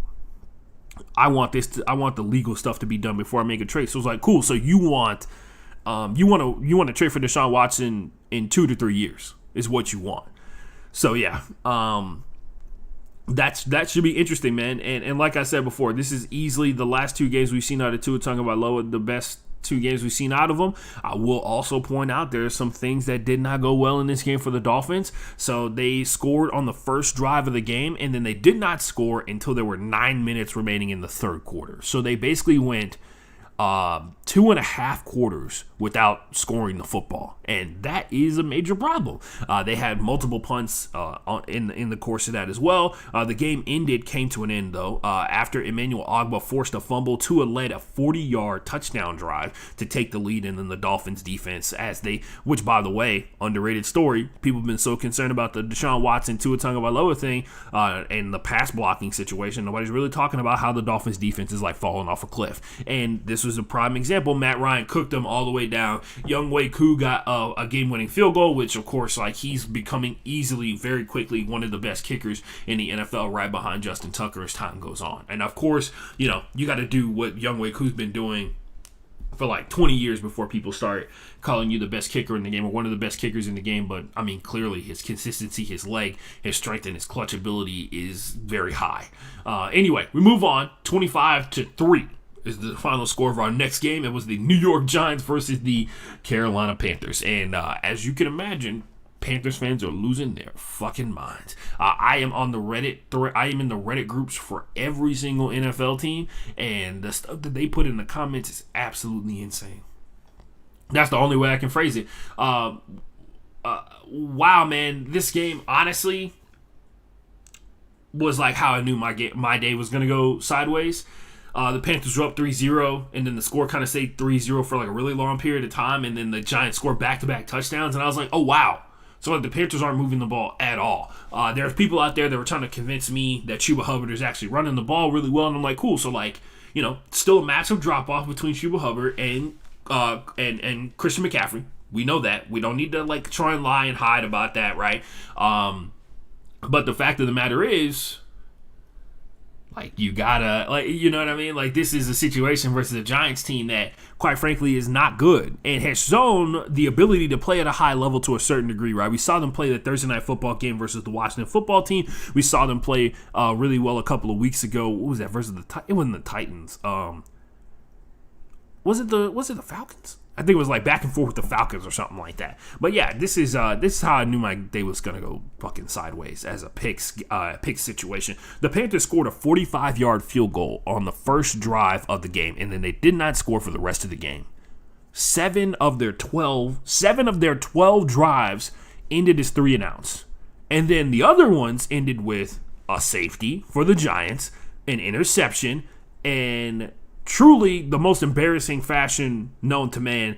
legal stuff to be done before I make a trade. So it's like, cool. So you want to trade for Deshaun Watson in 2 to 3 years is what you want. So yeah, that should be interesting, man. And like I said before, this is easily the last 2 games we've seen out of Tua Tagovailoa, the best 2 games we've seen out of him. I will also point out there are some things that did not go well in this game for the Dolphins. So they scored on the first drive of the game, and then they did not score until there were 9 minutes remaining in the third quarter. So they basically went 2.5 quarters without scoring the football. and that is a major problem. They had multiple punts in the course of that as well. The game came to an end, though, after Emmanuel Ogbah forced a fumble. Tua led a 40-yard touchdown drive to take the lead, and then the Dolphins defense, which, by the way, underrated story, people have been so concerned about the Deshaun Watson, Tua Tagovailoa thing, and the pass blocking situation. Nobody's really talking about how the Dolphins defense is like falling off a cliff, and this was a prime example. Matt Ryan cooked them all the way down. Younghoe Koo got a game-winning field goal, which, of course, like, he's becoming easily, very quickly, one of the best kickers in the NFL, right behind Justin Tucker as time goes on. And, of course, you got to do what Younghoe Koo's been doing for like 20 years before people start calling you the best kicker in the game or one of the best kickers in the game. But, I mean, clearly his consistency, his leg, his strength, and his clutch ability is very high. Anyway, we move on. 25-3 is the final score of our next game. It was the New York Giants versus the Carolina Panthers. And as you can imagine, Panthers fans are losing their fucking minds. I am on the Reddit. I am in the Reddit groups for every single NFL team, and the stuff that they put in the comments is absolutely insane. That's the only way I can phrase it. Wow, man, this game honestly was like how I knew my day was gonna go sideways. The Panthers were up 3-0, and then the score kind of stayed 3-0 for like a really long period of time, and then the Giants scored back-to-back touchdowns, and I was like, oh, wow. So like, the Panthers aren't moving the ball at all. There's people out there that were trying to convince me that Chuba Hubbard is actually running the ball really well, and I'm like, cool. So like, still a massive drop-off between Chuba Hubbard and Christian McCaffrey. We know that. We don't need to like try and lie and hide about that, right? But the fact of the matter is, like, you gotta, like, you know what I mean? Like, this is a situation versus a Giants team that, quite frankly, is not good and has shown the ability to play at a high level to a certain degree, right? We saw them play the Thursday Night Football game versus the Washington Football Team. We saw them play really well a couple of weeks ago. What was that versus it wasn't the Titans. Was it the Falcons? I think it was like back and forth with the Falcons or something like that. But yeah, this is how I knew my day was gonna go fucking sideways as a pick situation. The Panthers scored a 45-yard field goal on the first drive of the game, and then they did not score for the rest of the game. 7 of their 12 drives ended as 3-and-outs, and then the other ones ended with a safety for the Giants, an interception, and truly the most embarrassing fashion known to man.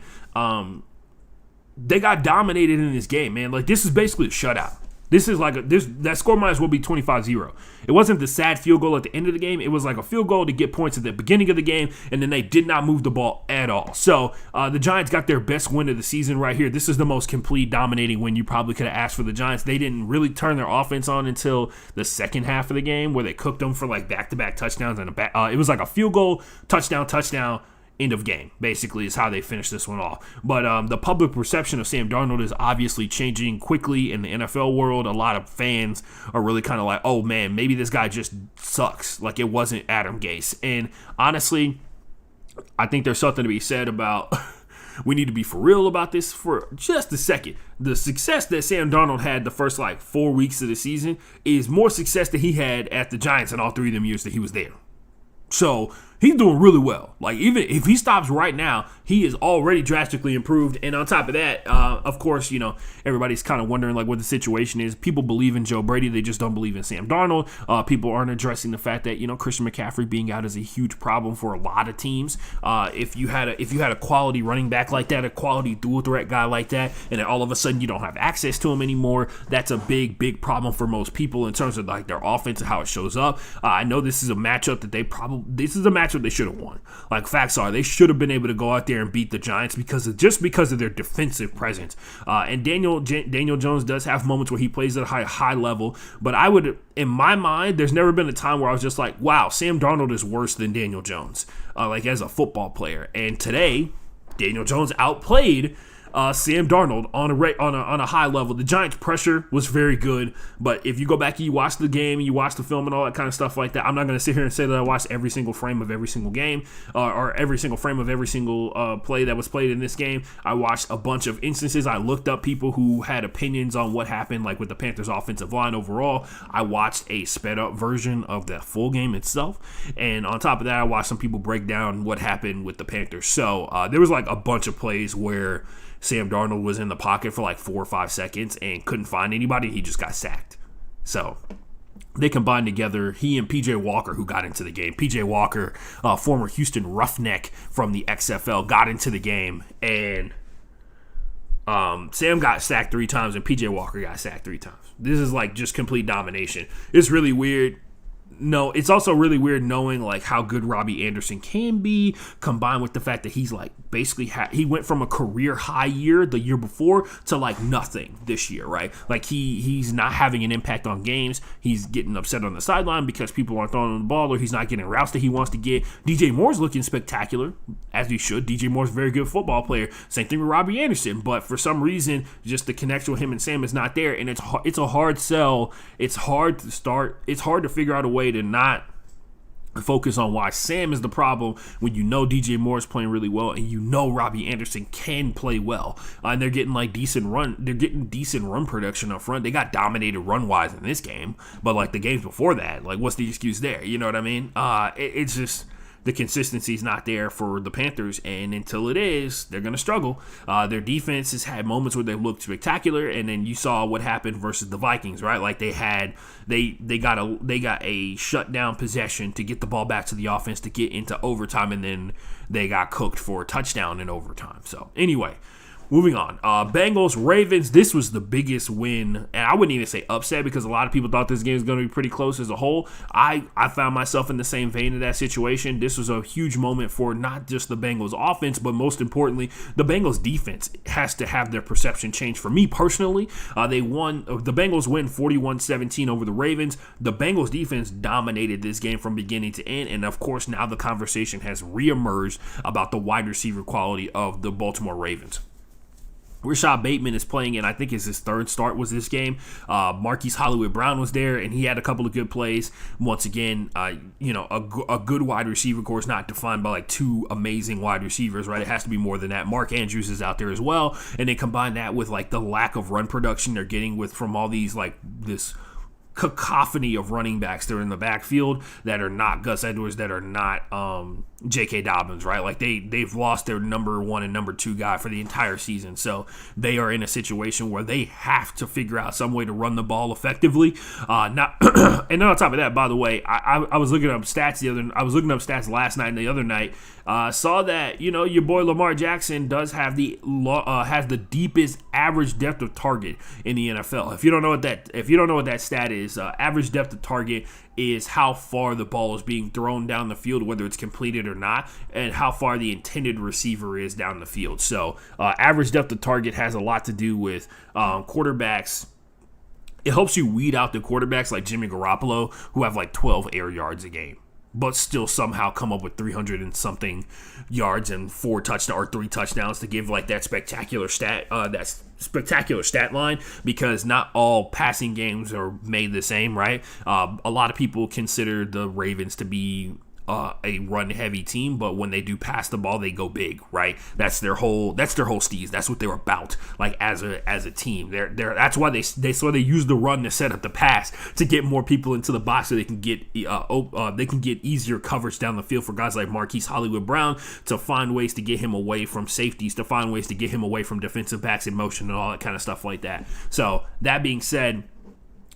They got dominated in this game, man. Like, this is basically a shutout. This is like that score might as well be 25-0. It wasn't the sad field goal at the end of the game. It was like a field goal to get points at the beginning of the game, and then they did not move the ball at all. So the Giants got their best win of the season right here. This is the most complete, dominating win you probably could have asked for the Giants. They didn't really turn their offense on until the second half of the game, where they cooked them for like back-to-back touchdowns, and it was like a field goal, touchdown, end of game, basically, is how they finished this one off. But the public perception of Sam Darnold is obviously changing quickly in the NFL world. A lot of fans are really kind of like, oh, man, maybe this guy just sucks. Like, it wasn't Adam Gase. And honestly, I think there's something to be said about we need to be for real about this for just a second. The success that Sam Darnold had the first, 4 weeks of the season is more success that he had at the Giants in all 3 of them years that he was there. So he's doing really well. Like, even if he stops right now, he is already drastically improved. And on top of that, of course, everybody's kind of wondering like what the situation is. People believe in Joe Brady. They just don't believe in Sam Darnold. People aren't addressing the fact that, Christian McCaffrey being out is a huge problem for a lot of teams. If you had a quality running back like that, a quality dual threat guy like that, and then all of a sudden you don't have access to him anymore, that's a big problem for most people in terms of like their offense and how it shows up. I know this is a matchup that they should have won. Like, facts are, they should have been able to go out there and beat the Giants because of their defensive presence. And Daniel Jones does have moments where he plays at a high level, but I would, in my mind, there's never been a time where I was just like, wow, Sam Darnold is worse than Daniel Jones, like as a football player. And today, Daniel Jones outplayed Sam Darnold on a high level. The Giants' pressure was very good, but if you go back and you watch the game, you watch the film and all that kind of stuff like that, I'm not going to sit here and say that I watched every single frame of every single game or every single frame of every single play that was played in this game. I watched a bunch of instances. I looked up people who had opinions on what happened, like with the Panthers' offensive line overall. I watched a sped-up version of the full game itself, and on top of that, I watched some people break down what happened with the Panthers. So there was like a bunch of plays where Sam Darnold was in the pocket for like 4 or 5 seconds and couldn't find anybody. He just got sacked. So they combined together, he and P.J. Walker, who got into the game. P.J. Walker, former Houston Roughneck from the XFL, got into the game, and Sam got sacked 3 times, and P.J. Walker got sacked 3 times. This is like just complete domination. It's really weird. No, it's also really weird knowing like how good Robbie Anderson can be, combined with the fact that he's like basically he went from a career high year the year before to like nothing this year, right? Like he's not having an impact on games. He's getting upset on the sideline because people aren't throwing him the ball, or he's not getting routes that he wants to get. DJ Moore's looking spectacular, as he should. DJ Moore's a very good football player. Same thing with Robbie Anderson, but for some reason, just the connection with him and Sam is not there, and it's a hard sell. It's hard to start. It's hard to figure out a way to not focus on why Sam is the problem when you know DJ Moore is playing really well and you know Robbie Anderson can play well, and they're getting like decent run production up front. They got dominated run wise in this game, but like the games before that, like what's the excuse there? You know what I mean? It's just the consistency is not there for the Panthers, and until it is, they're going to struggle. Their defense has had moments where they looked spectacular, and then you saw what happened versus the Vikings, right? Like they got a shutdown possession to get the ball back to the offense to get into overtime, and then they got cooked for a touchdown in overtime. So anyway, moving on. Bengals, Ravens, this was the biggest win, and I wouldn't even say upset because a lot of people thought this game was going to be pretty close as a whole. I found myself in the same vein of that situation. This was a huge moment for not just the Bengals offense, but most importantly, the Bengals defense has to have their perception change. For me personally, the Bengals win 41-17 over the Ravens. The Bengals defense dominated this game from beginning to end, and of course now the conversation has reemerged about the wide receiver quality of the Baltimore Ravens. Rashad Bateman is playing, and I think it's his 3rd start was this game. Marquise Hollywood-Brown was there, and he had a couple of good plays. Once again, a good wide receiver core is not defined by like 2 amazing wide receivers, right? It has to be more than that. Mark Andrews is out there as well, and then combine that with like the lack of run production they're getting from all these like this cacophony of running backs that are in the backfield that are not Gus Edwards, that are not J.K. Dobbins, right? Like they've lost their number 1 and number 2 guy for the entire season, so they are in a situation where they have to figure out some way to run the ball effectively. And then on top of that, by the way, I was looking up stats last night and the other night. Saw that your boy Lamar Jackson does have has the deepest average depth of target in the NFL. If you don't know what that stat is, average depth of target is how far the ball is being thrown down the field, whether it's completed or not, and how far the intended receiver is down the field. So average depth of target has a lot to do with quarterbacks. It helps you weed out the quarterbacks like Jimmy Garoppolo, who have like 12 air yards a game, but still somehow come up with 300 and something yards and 3 touchdowns to give like that spectacular stat line, because not all passing games are made the same, right? A lot of people consider the Ravens to be a run-heavy team, but when they do pass the ball, they go big, right? That's their whole steez. That's what they're about, like as a team. That's why they use the run to set up the pass to get more people into the box so they can get easier coverage down the field for guys like Marquise Hollywood-Brown, to find ways to get him away from safeties, to find ways to get him away from defensive backs in motion and all that kind of stuff like that. So that being said,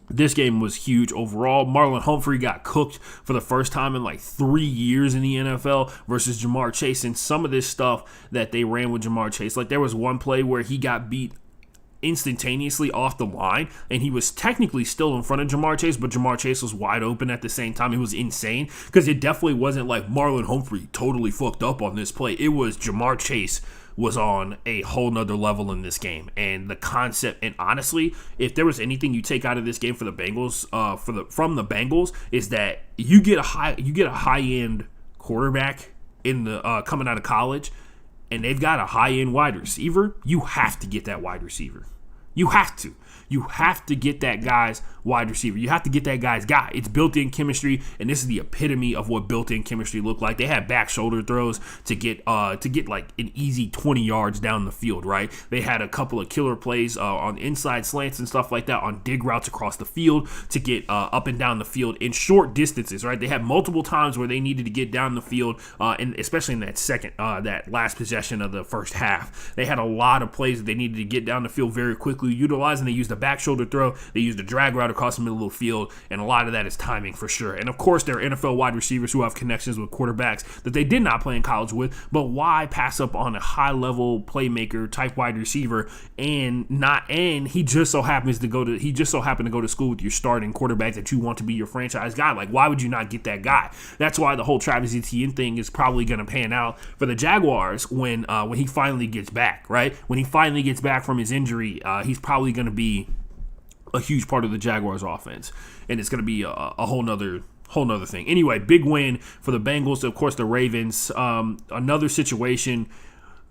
this game was huge overall. Marlon Humphrey got cooked for the first time in like 3 years in the NFL versus Jamar Chase, and some of this stuff that they ran with Jamar Chase. Like there was one play where he got beat instantaneously off the line, and he was technically still in front of Jamar Chase, but Jamar Chase was wide open at the same time. It was insane because it definitely wasn't like Marlon Humphrey totally fucked up on this play. It was Jamar Chase was on a whole nother level in this game, and the concept, and honestly, if there was anything you take out of this game for the Bengals, from the Bengals, is that you get a high end quarterback in the coming out of college, and they've got a high end wide receiver. You have to get that wide receiver. You have to. You have to get that guy's wide receiver. You have to get that guy's guy. It's built-in chemistry, and this is the epitome of what built-in chemistry looked like. They had back shoulder throws to get like an easy 20 yards down the field, right? They had a couple of killer plays on inside slants and stuff like that, on dig routes across the field to get up and down the field in short distances, right? They had multiple times where they needed to get down the field, and especially in that last possession of the first half. They had a lot of plays that they needed to get down the field very quickly, utilizing. They used a back shoulder throw, they used a drag route across the middle of the field, and a lot of that is timing for sure. And of course, there are NFL wide receivers who have connections with quarterbacks that they did not play in college with, but why pass up on a high-level playmaker type wide receiver and he just so happened to go to school with your starting quarterback that you want to be your franchise guy? Like, why would you not get that guy? That's why the whole Travis Etienne thing is probably going to pan out for the Jaguars when he finally gets back, right? When he finally gets back from his injury, he's probably going to be a huge part of the Jaguars offense, and it's going to be a whole nother thing. Anyway, big win for the Bengals. Of course, the Ravens, another situation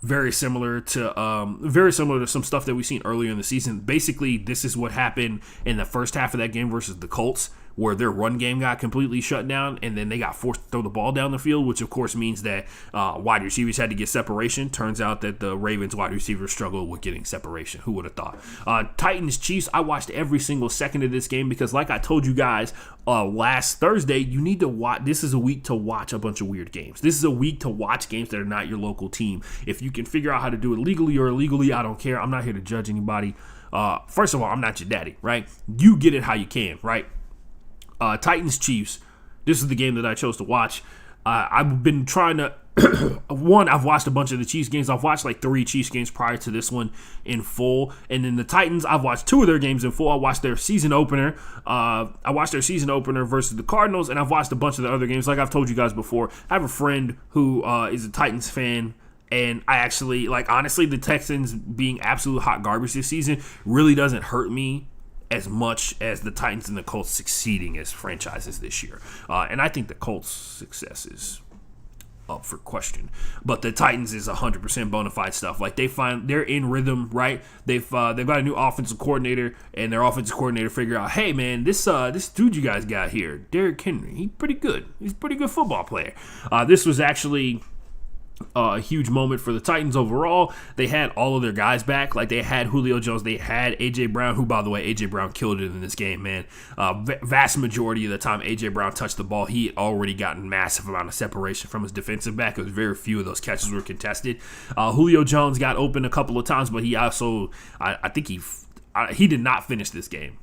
very similar to some stuff that we've seen earlier in the season. Basically, this is what happened in the first half of that game versus the Colts, where their run game got completely shut down, and then they got forced to throw the ball down the field, which of course means that wide receivers had to get separation. Turns out that the Ravens wide receivers struggled with getting separation. Who would have thought? Titans Chiefs, I watched every single second of this game because, like I told you guys last Thursday, you need to watch. This is a week to watch a bunch of weird games. This is a week to watch games that are not your local team. If you can figure out how to do it legally or illegally, I don't care. I'm not here to judge anybody. First of all, I'm not your daddy, right? You get it how you can, right? Titans Chiefs. This is the game that I chose to watch. I've been trying to I've watched a bunch of the Chiefs games. I've watched like 3 Chiefs games prior to this one in full. And then the Titans, I've watched 2 of their games in full. I watched their season opener. Versus the Cardinals, and I've watched a bunch of the other games. Like I've told you guys before, I have a friend who is a Titans fan. And I actually, honestly, the Texans being absolute hot garbage this season really doesn't hurt me as much as the Titans and the Colts succeeding as franchises this year. And I think the Colts' success is up for question. But the Titans is 100% bona fide stuff. They're in rhythm, right? They've got a new offensive coordinator, and their offensive coordinator figure out, hey man, this dude you guys got here, Derrick Henry, he's pretty good. He's a pretty good football player. This was actually a huge moment for the Titans overall. They had all of their guys back. They had Julio Jones, they had A.J. Brown, who, by the way, A.J. Brown killed it in this game, man. Vast majority of the time A.J. Brown touched the ball, he had already gotten massive amount of separation from his defensive back. It was very few of those catches were contested. Julio Jones got open a couple of times, but he also, I think he did not finish this game.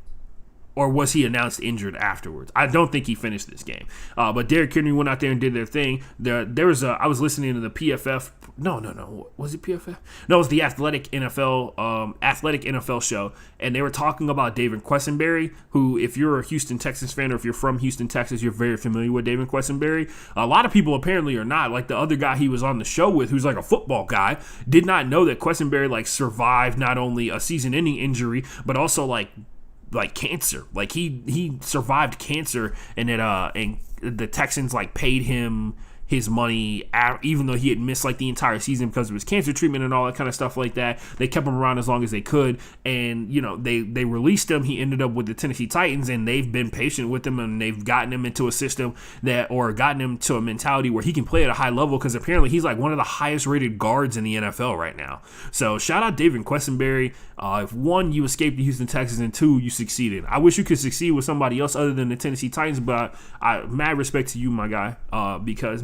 Or was he announced injured afterwards? I don't think he finished this game. But Derrick Henry went out there and did their thing. I was listening to the PFF. No. Was it PFF? No, it was the Athletic NFL show. And they were talking about David Quessenberry, who, if you're a Houston Texans fan or if you're from Houston, Texas, you're very familiar with David Quessenberry. A lot of people apparently are not. The other guy he was on the show with, who's a football guy, did not know that Quessenberry survived not only a season-ending injury, but also cancer. He survived cancer, and the Texans paid him his money even though he had missed the entire season because of his cancer treatment and all that kind of stuff like that. They kept him around as long as they could, and they released him. He ended up with the Tennessee Titans, and they've been patient with him, and they've gotten him into a system gotten him to a mentality where he can play at a high level, because apparently he's one of the highest rated guards in the NFL right now. So shout out David Quessenberry. If 1, you escaped the Houston Texans, and 2, you succeeded. I wish you could succeed with somebody else other than the Tennessee Titans, but mad respect to you, my guy, because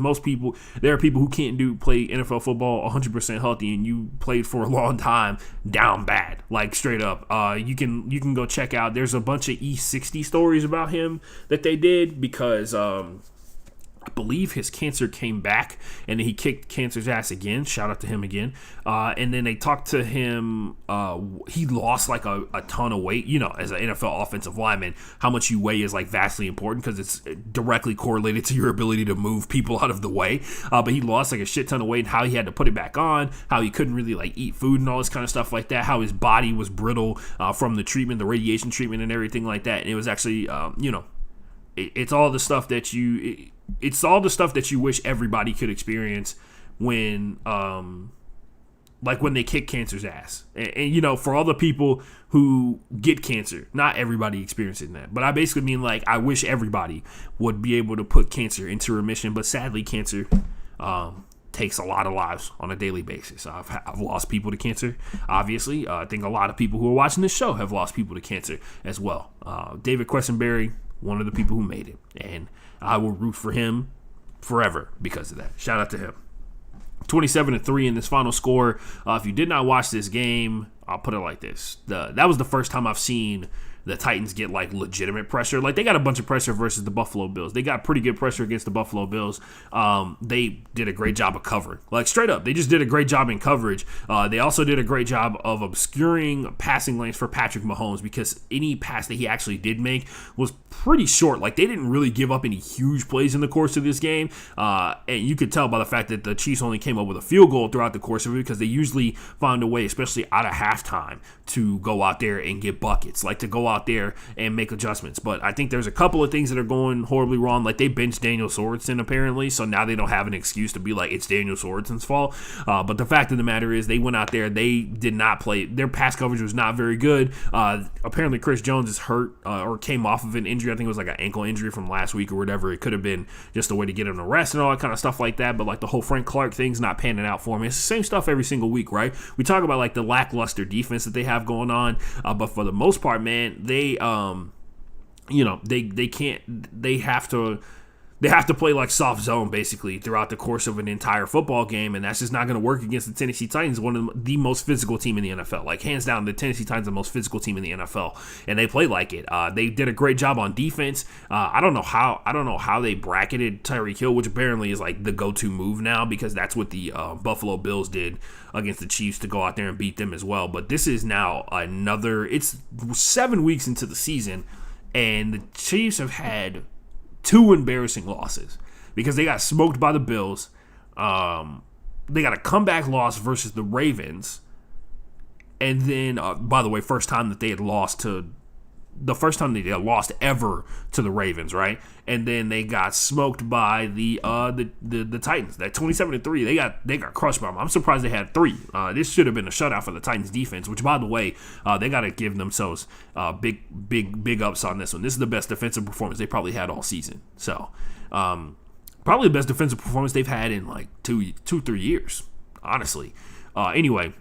there are people who can't play NFL football 100% healthy, and you played for a long time down bad, straight up. You can go check out. There's a bunch of E60 stories about him that they did, because I believe his cancer came back, and then he kicked cancer's ass again. Shout out to him again. And then they talked to him. He lost a ton of weight. As an NFL offensive lineman, how much you weigh is vastly important, because it's directly correlated to your ability to move people out of the way. But he lost a shit ton of weight, and how he had to put it back on, how he couldn't really eat food and all this kind of stuff like that, how his body was brittle from the treatment, the radiation treatment and everything like that. And it was actually, it's all the stuff that you wish everybody could experience when like when they kick cancer's ass. And for all the people who get cancer, not everybody experiencing that. But I basically mean, like, I wish everybody would be able to put cancer into remission. But sadly, cancer takes a lot of lives on a daily basis. I've lost people to cancer, obviously. I think a lot of people who are watching this show have lost people to cancer as well. David Questenberry, one of the people who made it. And I will root for him forever because of that. Shout out to him. 27-3 in this final score. If you did not watch this game, I'll put it like this. That was the first time I've seen the Titans get like legitimate pressure. Like, they got a bunch of pressure versus the Buffalo Bills. They got pretty good pressure against the Buffalo Bills. They did a great job of covering. Like, straight up, they just did a great job in coverage. They also did a great job of obscuring passing lanes for Patrick Mahomes, because any pass that he actually did make was pretty short. Like, they didn't really give up any huge plays in the course of this game. And you could tell by the fact that the Chiefs only came up with a field goal throughout the course of it, because they usually find a way, especially out of halftime, to go out there and get buckets, like to go out there and make adjustments. But I think there's a couple of things that are going horribly wrong. Like, they benched Daniel Sorensen apparently, so now they don't have an excuse to be like, it's Daniel Sorensen's fault. But the fact of the matter is, they went out there, they did not play. Their pass coverage was not very good. Apparently Chris Jones is hurt or came off of an injury. I think it was like an ankle injury from last week or whatever. It could have been just a way to get him to rest and all that kind of stuff like that. But like, the whole Frank Clark thing's not panning out for me. It's the same stuff every single week, right? We talk about like the lackluster defense that they have going on, but for the most part, man, they have to play like soft zone basically throughout the course of an entire football game, and that's just not going to work against the Tennessee Titans, one of the most physical team in the NFL. Like, hands down, the Tennessee Titans are the most physical team in the NFL, and they play like it. They did a great job on defense. I don't know how they bracketed Tyreek Hill, which apparently is like the go-to move now, because that's what the Buffalo Bills did against the Chiefs to go out there and beat them as well. But this is now it's 7 weeks into the season, and the Chiefs have had 2 embarrassing losses because they got smoked by the Bills. They got a comeback loss versus the Ravens. And then, by the way, first time that they had lost ever to the Ravens, right? And then they got smoked by the Titans. That 27-3, they got crushed by them. I'm surprised they had 3. This should have been a shutout for the Titans defense, which, by the way, they got to give themselves big ups on this one. This is the best defensive performance they probably had all season. So, probably the best defensive performance they've had in like 2-3 years, honestly. Anyway,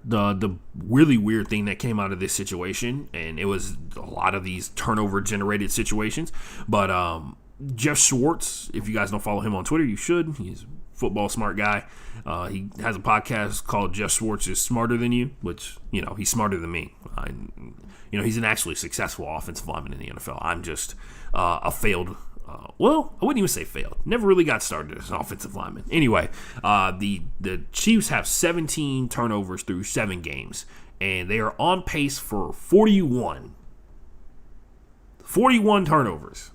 the really weird thing that came out of this situation, and it was a lot of these turnover generated situations, but Jeff Schwartz, if you guys don't follow him on Twitter, you should. He's a football smart guy. He has a podcast called Jeff Schwartz is Smarter Than You, which, he's smarter than me. He's an actually successful offensive lineman in the NFL. I'm just a failed I wouldn't even say failed. Never really got started as an offensive lineman. Anyway, the Chiefs have 17 turnovers through 7 games, and they are on pace for 41 turnovers.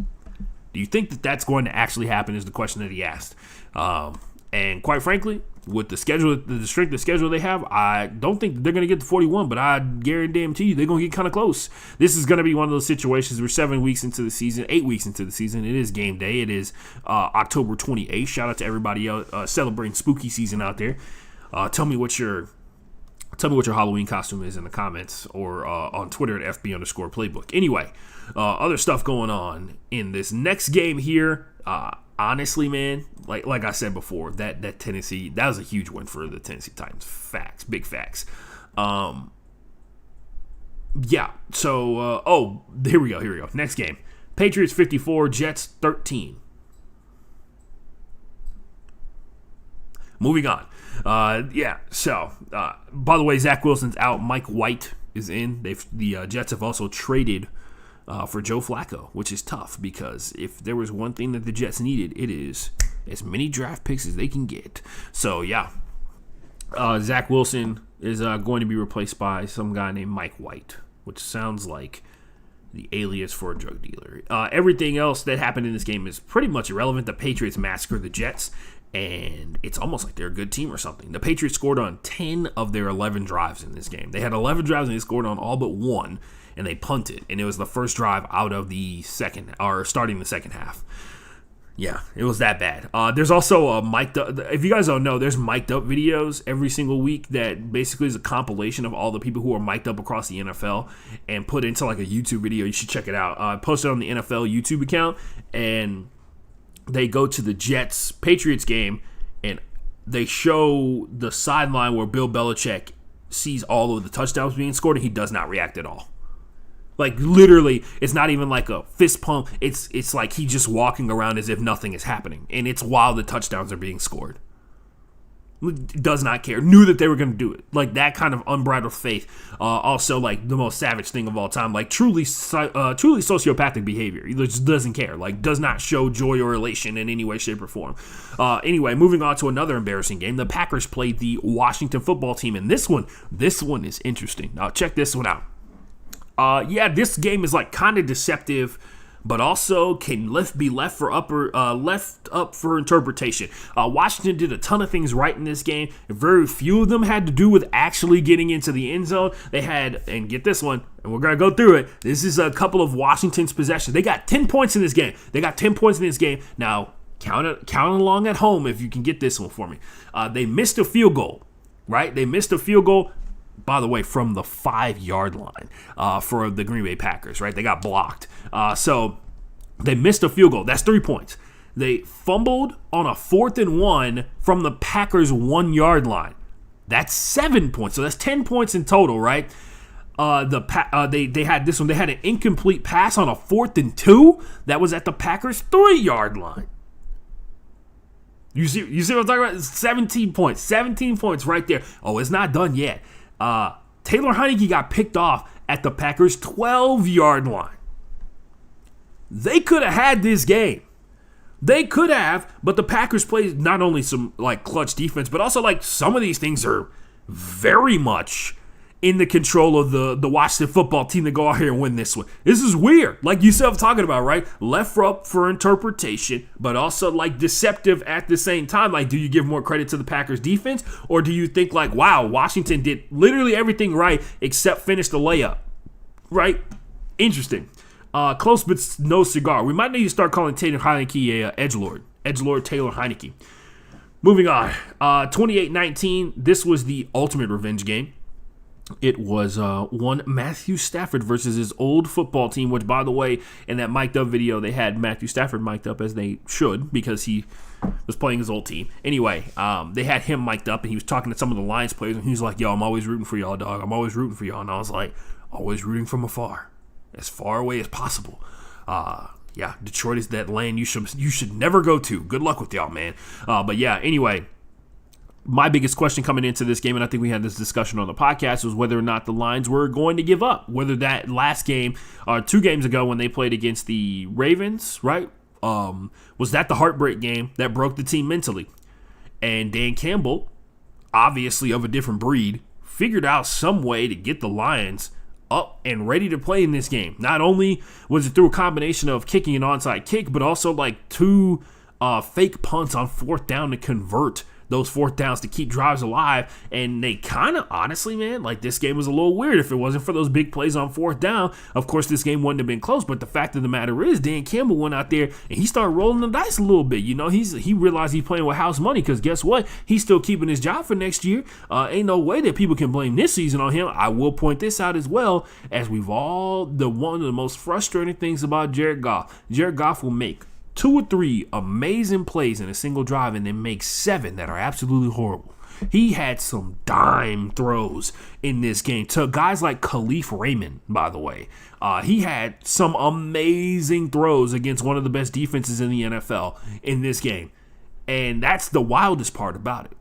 Do you think that that's going to actually happen is the question that he asked. And quite frankly, with the strength of schedule they have, I don't think they're going to get to 41, but I guarantee you they're going to get kind of close. This is going to be one of those situations where 8 weeks into the season, it is game day. It is October 28th. Shout out to everybody else celebrating spooky season out there. Tell me what your Halloween costume is in the comments or on Twitter at FB_playbook. Anyway, other stuff going on in this next game here. Honestly, man, like I said before, that Tennessee, that was a huge win for the Tennessee Titans. Facts, big facts. Yeah. So, here we go. Next game, Patriots 54, Jets 13. Moving on. So, by the way, Zach Wilson's out. Mike White is in. The Jets have also traded for Joe Flacco, which is tough because if there was one thing that the Jets needed, it is as many draft picks as they can get. So, yeah. Zach Wilson is going to be replaced by some guy named Mike White, which sounds like the alias for a drug dealer. Everything else that happened in this game is pretty much irrelevant. The Patriots massacred the Jets, and it's almost like they're a good team or something. The Patriots scored on 10 of their 11 drives in this game. They had 11 drives, and they scored on all but 1, and they punted. And it was the first drive out of the starting the second half. Yeah, it was that bad. There's also a mic'd up. If you guys don't know, there's mic'd up videos every single week that basically is a compilation of all the people who are mic'd up across the NFL and put into like a YouTube video. You should check it out. I posted on the NFL YouTube account, and they go to the Jets-Patriots game, and they show the sideline where Bill Belichick sees all of the touchdowns being scored, and he does not react at all. Like, literally, it's not even like a fist pump. It's like he's just walking around as if nothing is happening. And it's while the touchdowns are being scored. Does not care. Knew that they were going to do it. Like, that kind of unbridled faith. Also, like, the most savage thing of all time. Like, truly sociopathic behavior. He just doesn't care. Like, does not show joy or elation in any way, shape, or form. Anyway, moving on to another embarrassing game. The Packers played the Washington football team. And this one is interesting. Now, check this one out. This game is like kind of deceptive, but also can be left up for interpretation. Washington did a ton of things right in this game. Very few of them had to do with actually getting into the end zone. They had, and get this one, and we're gonna go through it. This is a couple of Washington's possessions. They got 10 points in this game. Now, count along at home if you can get this one for me. They missed a field goal, right? They missed a field goal. By the way, from the 5-yard line for the Green Bay Packers, right? They got blocked. So they missed a field goal. That's 3 points. They fumbled on a 4th and 1 from the Packers' 1-yard line. That's 7 points. So that's 10 points in total, right? They had this one. They had an incomplete pass on a 4th and 2 that was at the Packers' 3-yard line. You see what I'm talking about? 17 points. 17 points right there. Oh, it's not done yet. Taylor Heinicke got picked off at the Packers' 12-yard line. They could have had this game. They could have, but the Packers played not only some like clutch defense, but also like some of these things are very much in the control of the Washington football team to go out here and win this one. This is weird. Like you said, I'm talking about, right? Left up for interpretation, but also like deceptive at the same time. Like, do you give more credit to the Packers defense, or do you think like, wow, Washington did literally everything right except finish the layup, right? Interesting. Close but no cigar. We might need to start calling Taylor Heinicke a edgelord. Edgelord Taylor Heinicke. Moving on. 28-19. This was the ultimate revenge game. It was one Matthew Stafford versus his old football team, which, by the way, in that mic'd up video, they had Matthew Stafford mic'd up, as they should, because he was playing his old team. Anyway, they had him mic'd up, and he was talking to some of the Lions players, and he was like, yo, I'm always rooting for y'all, dog. I'm always rooting for y'all. And I was like, always rooting from afar, as far away as possible. Detroit is that land you should never go to. Good luck with y'all, man. But yeah, anyway, my biggest question coming into this game, and I think we had this discussion on the podcast, was whether or not the Lions were going to give up. Whether that last game, 2 games ago when they played against the Ravens, right, was that the heartbreak game that broke the team mentally? And Dan Campbell, obviously of a different breed, figured out some way to get the Lions up and ready to play in this game. Not only was it through a combination of kicking an onside kick, but also like 2 fake punts on 4th down to convert those 4th downs to keep drives alive. And they kind of, honestly, man, like this game was a little weird. If it wasn't for those big plays on 4th down, of course this game wouldn't have been close. But the fact of the matter is, Dan Campbell went out there and he started rolling the dice a little bit. You know, he realized he's playing with house money, because guess what? He's still keeping his job for next year. Ain't no way that people can blame this season on him. I will point this out as well, as one of the most frustrating things about Jared Goff. Jared Goff will make 2 or 3 amazing plays in a single drive and then make 7 that are absolutely horrible. He had some dime throws in this game to guys like Khalif Raymond, by the way. He had some amazing throws against one of the best defenses in the NFL in this game. And that's the wildest part about it.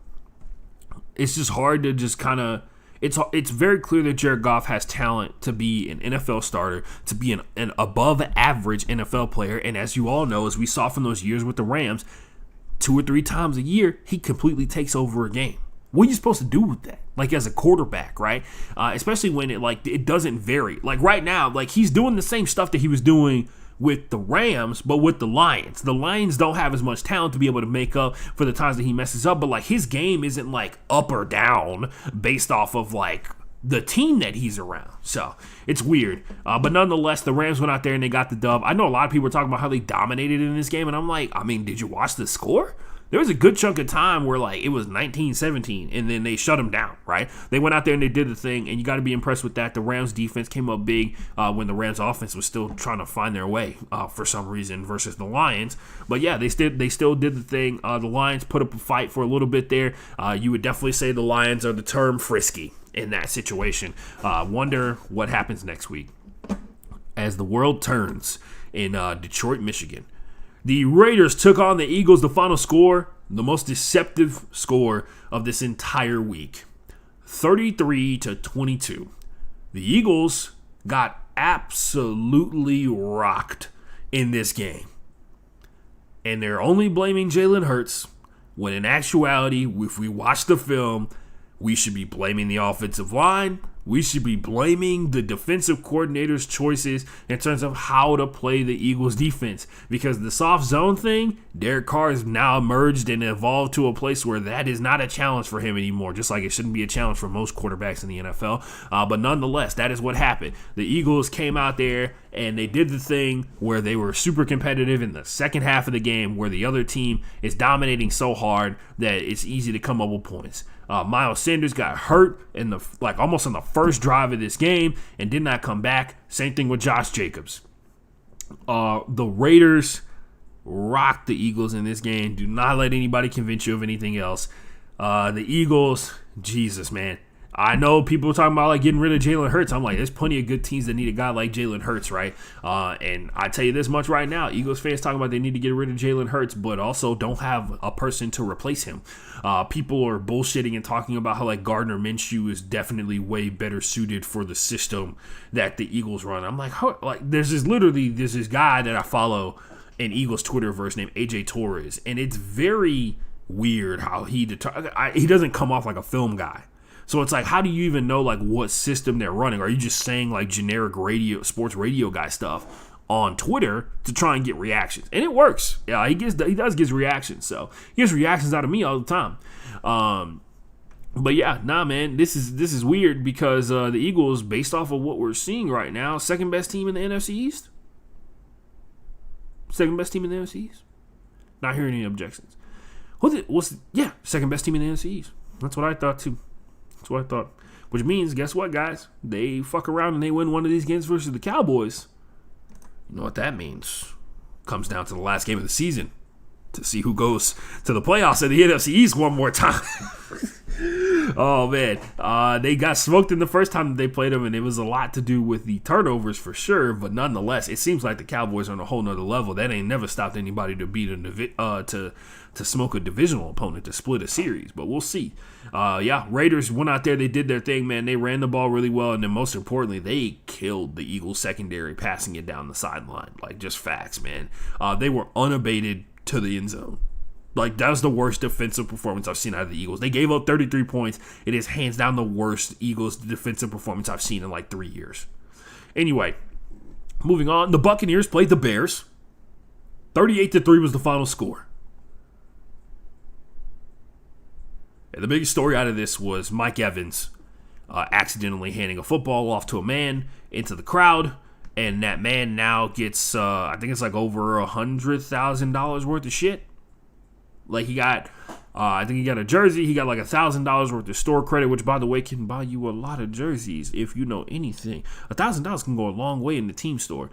It's just hard to just kind of... It's very clear that Jared Goff has talent to be an NFL starter, to be an above-average NFL player. And as you all know, as we saw from those years with the Rams, 2 or 3 times a year, he completely takes over a game. What are you supposed to do with that? Like, as a quarterback, right? Especially when it doesn't vary. Like right now, like he's doing the same stuff that he was doing with the Rams, but with the Lions. The Lions don't have as much talent to be able to make up for the times that he messes up, but like his game isn't like up or down based off of like the team that he's around. So it's weird. But nonetheless, the Rams went out there and they got the dub. I know a lot of people were talking about how they dominated in this game, and I'm like, I mean, did you watch the score? There was a good chunk of time where, like, it was 19-17, and then they shut them down, right? They went out there and they did the thing, and you got to be impressed with that. The Rams defense came up big when the Rams offense was still trying to find their way for some reason versus the Lions. But, yeah, they still did the thing. The Lions put up a fight for a little bit there. You would definitely say the Lions are the term frisky in that situation. Wonder what happens next week as the world turns in Detroit, Michigan. The Raiders took on the Eagles. The final score, the most deceptive score of this entire week, 33-22. The Eagles got absolutely rocked in this game. And they're only blaming Jalen Hurts when in actuality, if we watch the film, we should be blaming the offensive line. We should be blaming the defensive coordinator's choices in terms of how to play the Eagles defense. Because the soft zone thing, Derek Carr has now emerged and evolved to a place where that is not a challenge for him anymore, just like it shouldn't be a challenge for most quarterbacks in the NFL. But nonetheless, that is what happened. The Eagles came out there and they did the thing where they were super competitive in the second half of the game where the other team is dominating so hard that it's easy to come up with points. Miles Sanders got hurt in almost on the first drive of this game and did not come back. Same thing with Josh Jacobs. The Raiders rocked the Eagles in this game. Do not let anybody convince you of anything else. The Eagles, Jesus, man. I know people are talking about like getting rid of Jalen Hurts. I'm like, there's plenty of good teams that need a guy like Jalen Hurts, right? And I tell you this much right now, Eagles fans talking about they need to get rid of Jalen Hurts, but also don't have a person to replace him. People are bullshitting and talking about how like Gardner Minshew is definitely way better suited for the system that the Eagles run. I'm like, there's this guy that I follow in Eagles Twitterverse named AJ Torres, and it's very weird how he doesn't come off like a film guy. So it's like, how do you even know like what system they're running? Are you just saying like generic sports radio guy stuff on Twitter to try and get reactions? And it works. Yeah, he does get reactions. So he gets reactions out of me all the time. But yeah, man, this is weird because the Eagles, based off of what we're seeing right now, second best team in the NFC East. Second best team in the NFC East. Not hearing any objections. Second best team in the NFC East. That's what I thought too. That's what I thought. Which means, guess what, guys? They fuck around and they win one of these games versus the Cowboys. You know what that means? Comes down to the last game of the season to see who goes to the playoffs of the NFC East one more time. Oh, man. They got smoked in the first time that they played them, and it was a lot to do with the turnovers for sure. But nonetheless, it seems like the Cowboys are on a whole nother level. That ain't never stopped anybody to beat to smoke a divisional opponent to split a series. But we'll see. Raiders went out there. They did their thing, man. They ran the ball really well, and then most importantly, they killed the Eagles secondary, passing it down the sideline. Like, just facts, man. They were unabated to the end zone. Like, that was the worst defensive performance I've seen out of the Eagles. They gave up 33 points. It is hands down the worst Eagles defensive performance I've seen in like 3 years. Anyway, moving on. The Buccaneers played the Bears. 38-3 was the final score. And the biggest story out of this was Mike Evans accidentally handing a football off to a man into the crowd. And that man now gets, I think it's like over $100,000 worth of shit. Like he got, I think he got a jersey. He got like $1,000 worth of store credit, which by the way can buy you a lot of jerseys if you know anything. $1,000 can go a long way in the team store.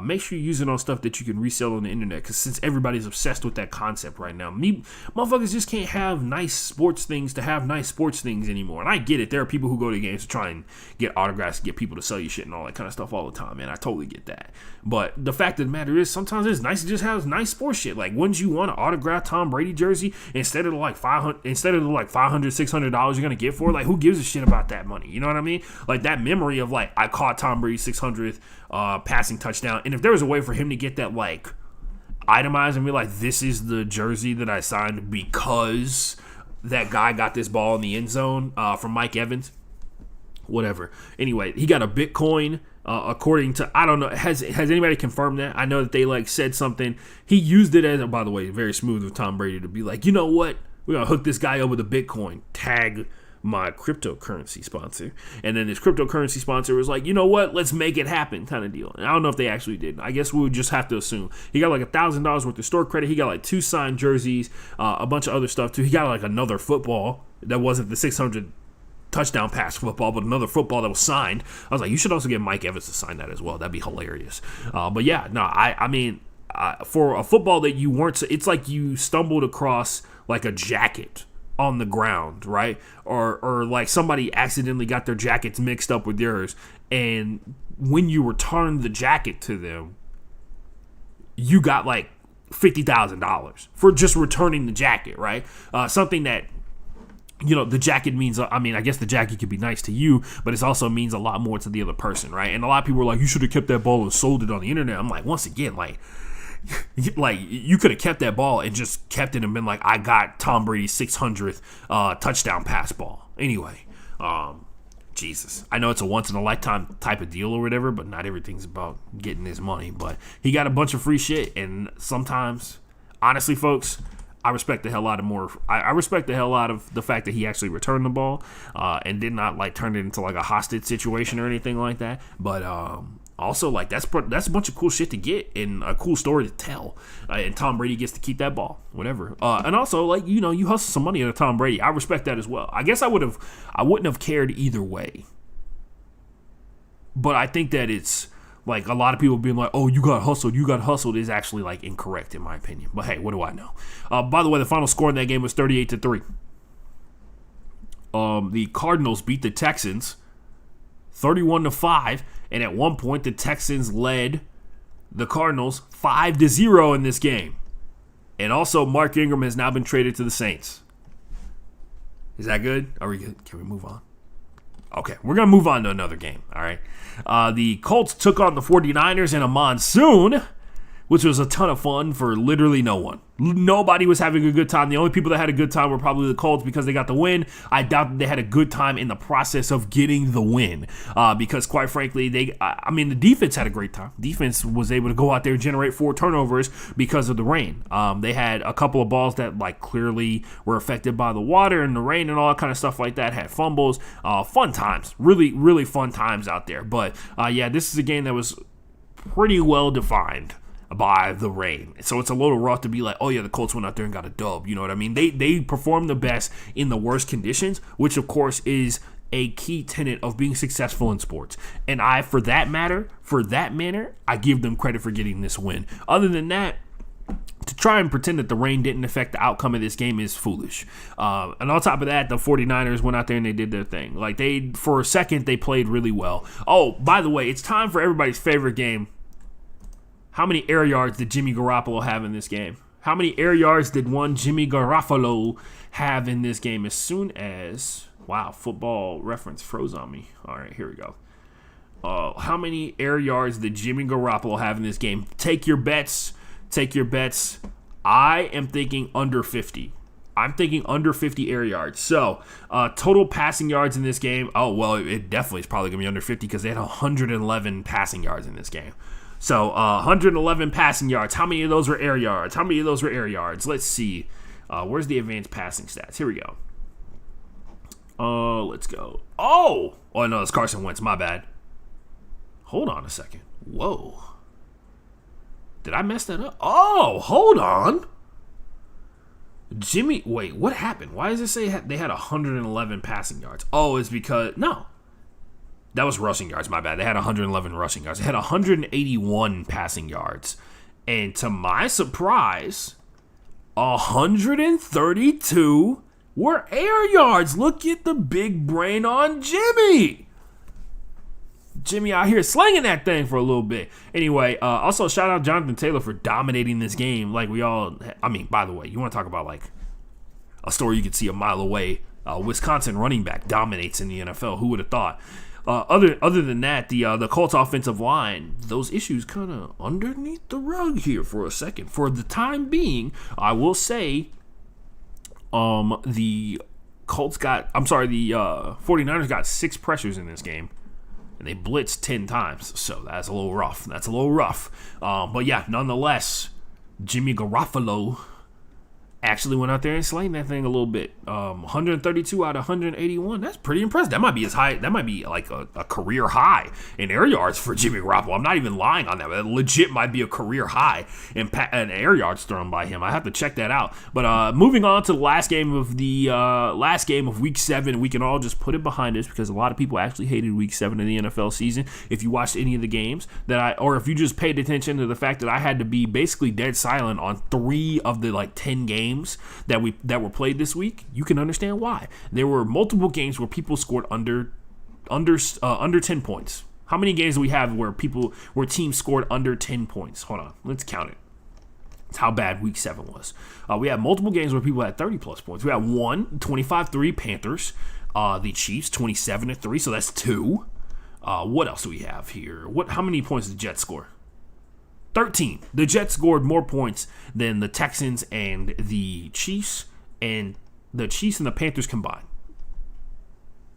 Make sure you use it on stuff that you can resell on the internet, because since everybody's obsessed with that concept right now, motherfuckers just can't have nice sports things to have nice sports things anymore. And I get it. There are people who go to games to try and get autographs, get people to sell you shit and all that kind of stuff all the time, man. I totally get that. But the fact of the matter is, sometimes it's nice to just have nice sports shit. Like, wouldn't you want an autographed Tom Brady jersey instead of the $500, $600 you're gonna get for it? Like, who gives a shit about that money? You know what I mean? Like, that memory of like, I caught Tom Brady's 600th passing touchdown. And if there was a way for him to get that like itemized and be like, this is the jersey that I signed because that guy got this ball in the end zone from Mike Evans, whatever. Anyway, he got a Bitcoin according to, I don't know, has anybody confirmed that? I know that they like said something. He used it as, by the way, very smooth of Tom Brady to be like, you know what? We're going to hook this guy up with a Bitcoin. Tag my cryptocurrency sponsor. And then this cryptocurrency sponsor was like, you know what, let's make it happen kind of deal. And I don't know if they actually did. I guess we would just have to assume. He got like $1,000 worth of store credit. He got like 2 signed jerseys, a bunch of other stuff too. He got like another football that wasn't the 600 touchdown pass football, but another football that was signed. I was like, you should also get Mike Evans to sign that as well. That'd be hilarious. But yeah, no, I mean, for a football that you weren't, it's like you stumbled across like a jacket on the ground, right? Or like somebody accidentally got their jackets mixed up with yours, and when you returned the jacket to them, you got like $50,000 for just returning the jacket, right? Something that, you know, the jacket means, I mean, I guess the jacket could be nice to you, but it also means a lot more to the other person, right? And a lot of people are like, you should have kept that ball and sold it on the internet. I'm like, once again, like you could have kept that ball and just kept it and been like, I got Tom Brady's 600th touchdown pass ball. Anyway, Jesus. I know it's a once-in-a-lifetime type of deal or whatever, but not everything's about getting this money. But he got a bunch of free shit, and sometimes, honestly, folks, I respect the hell out of more. I respect the hell out of the fact that he actually returned the ball and did not like turn it into like a hostage situation or anything like that. But also like that's a bunch of cool shit to get and a cool story to tell. And Tom Brady gets to keep that ball, whatever. And also like, you know, you hustle some money out of Tom Brady. I respect that as well. I guess I wouldn't have cared either way. But I think that it's like a lot of people being like, oh, you got hustled is actually like incorrect in my opinion. But hey, what do I know? By the way, the final score in that game was 38-3. The Cardinals beat the Texans 31-5, and at one point the Texans led the Cardinals 5-0 in this game. And also, Mark Ingram has now been traded to the Saints. Is that good? Are we good? Can we move on? Okay, we're going to move on to another game, all right? The Colts took on the 49ers in a monsoon, which was a ton of fun for literally no one. Nobody was having a good time. The only people that had a good time were probably the Colts because they got the win. I doubt that they had a good time in the process of getting the win because, quite frankly, the defense had a great time. Defense was able to go out there and generate 4 turnovers because of the rain. They had a couple of balls that like clearly were affected by the water and the rain and all that kind of stuff like that. Had fumbles. Fun times. Really, really fun times out there. But, yeah, this is a game that was pretty well defined by the rain. So it's a little rough to be like, oh yeah, the Colts went out there and got a dub. You know what I mean? They performed the best in the worst conditions, which of course is a key tenet of being successful in sports. And for that matter, I give them credit for getting this win. Other than that, to try and pretend that the rain didn't affect the outcome of this game is foolish. And on top of that, the 49ers went out there and they did their thing. Like for a second, they played really well. Oh, by the way, it's time for everybody's favorite game. How many air yards did Jimmy Garoppolo have in this game? How many air yards did one Jimmy Garoppolo have in this game? As soon as, wow, Football Reference froze on me. All right, here we go. How many air yards did Jimmy Garoppolo have in this game? Take your bets. I am thinking under 50. I'm thinking under 50 air yards. So, total passing yards in this game. Oh, well, it definitely is probably going to be under 50 because they had 111 passing yards in this game. So, 111 passing yards. How many of those were air yards? Let's see. Where's the advanced passing stats? Here we go. Let's go. Oh, no, it's Carson Wentz. My bad. Hold on a second. Whoa. Did I mess that up? Oh, hold on. Wait, what happened? Why does it say they had 111 passing yards? Oh, it's because, no. That was rushing yards, my bad. They had 111 rushing yards. They had 181 passing yards. And to my surprise, 132 were air yards. Look at the big brain on Jimmy. Jimmy out here slinging that thing for a little bit. Anyway, also shout out Jonathan Taylor for dominating this game. By the way, you want to talk about like a story you could see a mile away. Wisconsin running back dominates in the NFL. Who would have thought? Other than that, the Colts offensive line, those issues kind of underneath the rug here for a second. For the time being, I will say, the 49ers got 6 pressures in this game, and they blitzed 10 times. So that's a little rough. But yeah, nonetheless, Jimmy Garoppolo actually went out there and slayed that thing a little bit. 132 out of 181. That's pretty impressive. That might be that might be like a career high in air yards for Jimmy Garoppolo. I'm not even lying on that. That legit might be a career high in air yards thrown by him. I have to check that out. But moving on to the last game of Week 7, we can all just put it behind us because a lot of people actually hated Week 7 of the NFL season. If you watched any of the games or if you just paid attention to the fact that I had to be basically dead silent on 3 of the 10 games that were played this week, you can understand why. There were multiple games where people scored under 10 points. How many games do we have where teams scored under 10 points? Hold on, let's count it. It's how bad Week 7 was. We had multiple games where people had 30 plus points. We had 25-3 Panthers. The Chiefs 27-3, so that's 2. What else do we have here? How many points did the Jets score? 13. The Jets scored more points than the Texans and the Chiefs and the Panthers combined.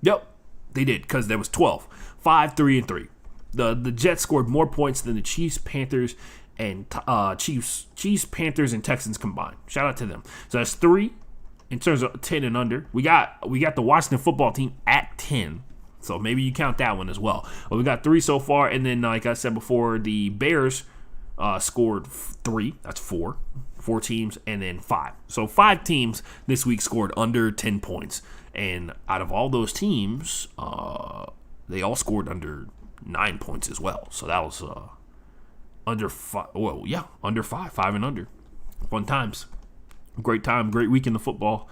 Yep, they did because there was 12. 5, 3, and 3. The Jets scored more points than the Chiefs, Panthers, and Panthers, and Texans combined. Shout out to them. So that's 3 in terms of 10 and under. We got the Washington football team at 10. So maybe you count that one as well. But we got 3 so far, and then like I said before, the Bears scored 3. That's 4 teams, and then 5. So 5 teams this week scored under 10 points. And out of all those teams, they all scored under 9 points as well. So that was under 5. Well, yeah, under 5 and under. Fun times. Great time, great week in the football.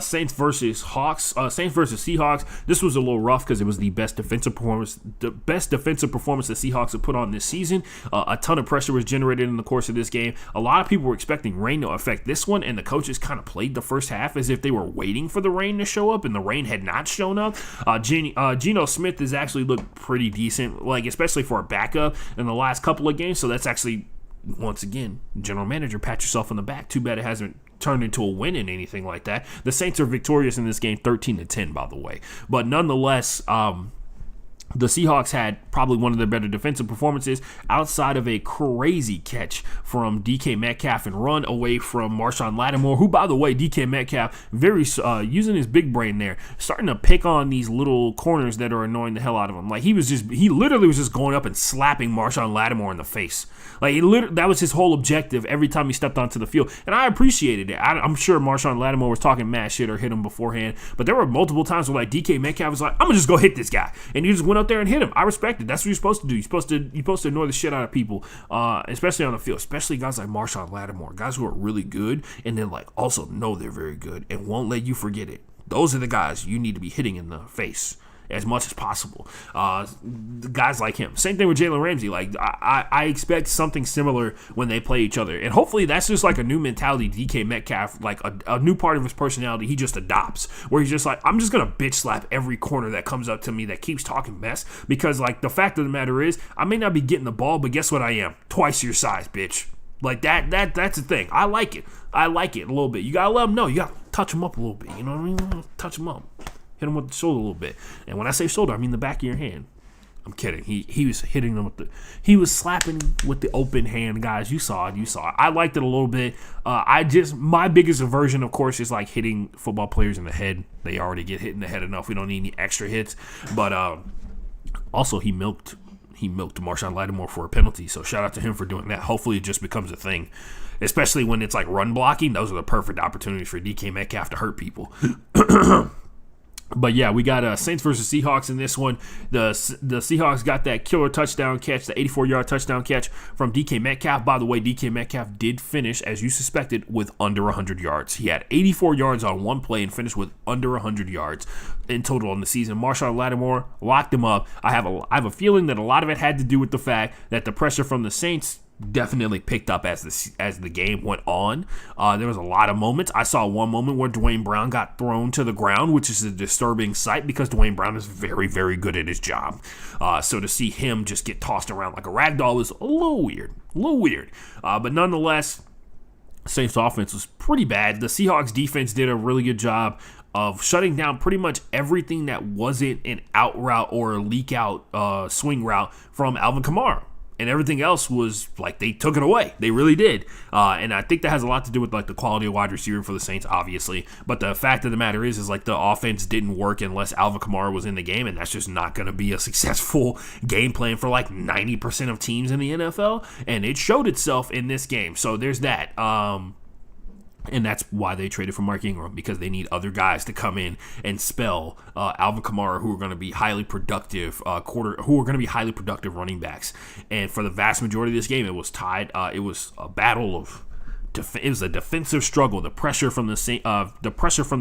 Saints versus Seahawks. This was a little rough because it was the best defensive performance the Seahawks have put on this season. A ton of pressure was generated in the course of this game. A lot of people were expecting rain to affect this one, and the coaches kind of played the first half as if they were waiting for the rain to show up, and the rain had not shown up. Geno Smith has actually looked pretty decent, especially for a backup in the last couple of games. So that's actually, once again, general manager, pat yourself on the back. Too bad it hasn't turned into a win in anything like that. The Saints are victorious in this game 13-10, by the way. But nonetheless, the Seahawks had probably one of their better defensive performances outside of a crazy catch from DK Metcalf and run away from Marshawn Lattimore, who, by the way, DK Metcalf, very using his big brain there, starting to pick on these little corners that are annoying the hell out of him. He literally was just going up and slapping Marshawn Lattimore in the face. That was his whole objective every time he stepped onto the field, and I appreciated it. I'm sure Marshawn Lattimore was talking mad shit or hit him beforehand, but there were multiple times where DK Metcalf was like, I'm gonna just go hit this guy, and he just went up there and hit him. I respect it. That's what you're supposed to do. You're supposed to annoy the shit out of people, especially on the field, especially guys like Marshawn Lattimore, guys who are really good and then also know they're very good and won't let you forget it. Those are the guys you need to be hitting in the face as much as possible. Guys like him. Same thing with Jalen Ramsey. I expect something similar when they play each other. And hopefully that's just a new mentality DK Metcalf, a new part of his personality he just adopts, where he's just I'm just going to bitch slap every corner that comes up to me that keeps talking mess, because the fact of the matter is I may not be getting the ball, but guess what I am? Twice your size, bitch. That's the thing. I like it a little bit. You got to let them know. You got to touch them up a little bit. You know what I mean? Touch them up. Hit him with the shoulder a little bit. And when I say shoulder, I mean the back of your hand. I'm kidding. He was hitting them he was slapping with the open hand, guys. You saw it. I liked it a little bit. My biggest aversion, of course, is hitting football players in the head. They already get hit in the head enough. We don't need any extra hits. But also he milked Marshawn Lattimore for a penalty. So shout out to him for doing that. Hopefully it just becomes a thing. Especially when it's run blocking. Those are the perfect opportunities for DK Metcalf to hurt people. But yeah, we got Saints versus Seahawks in this one. The Seahawks got that killer touchdown catch, the 84-yard touchdown catch from DK Metcalf. By the way, DK Metcalf did finish, as you suspected, with under 100 yards. He had 84 yards on one play and finished with under 100 yards in total on the season. Marshawn Lattimore locked him up. I have a feeling that a lot of it had to do with the fact that the pressure from the Saints definitely picked up as the game went on. There was a lot of moments. I saw one moment where Dwayne Brown got thrown to the ground, which is a disturbing sight because Dwayne Brown is very, very good at his job. So to see him just get tossed around like a rag doll was a little weird. But nonetheless, Saints offense was pretty bad. The Seahawks defense did a really good job of shutting down pretty much everything that wasn't an out route or a leak out swing route from Alvin Kamara. And everything else was like they took it away. They really did. And I think that has a lot to do with like the quality of wide receiver for the Saints, obviously. But the fact of the matter is like the offense didn't work unless Alvin Kamara was in the game, and that's just not going to be a successful game plan for like 90% of teams in the NFL. And it showed itself in this game. So there's that. And that's why they traded for Mark Ingram, because they need other guys to come in and spell Alvin Kamara, who are going to be highly productive highly productive running backs. And for the vast majority of this game, it was tied. It was a battle of. It was a defensive struggle. The pressure from the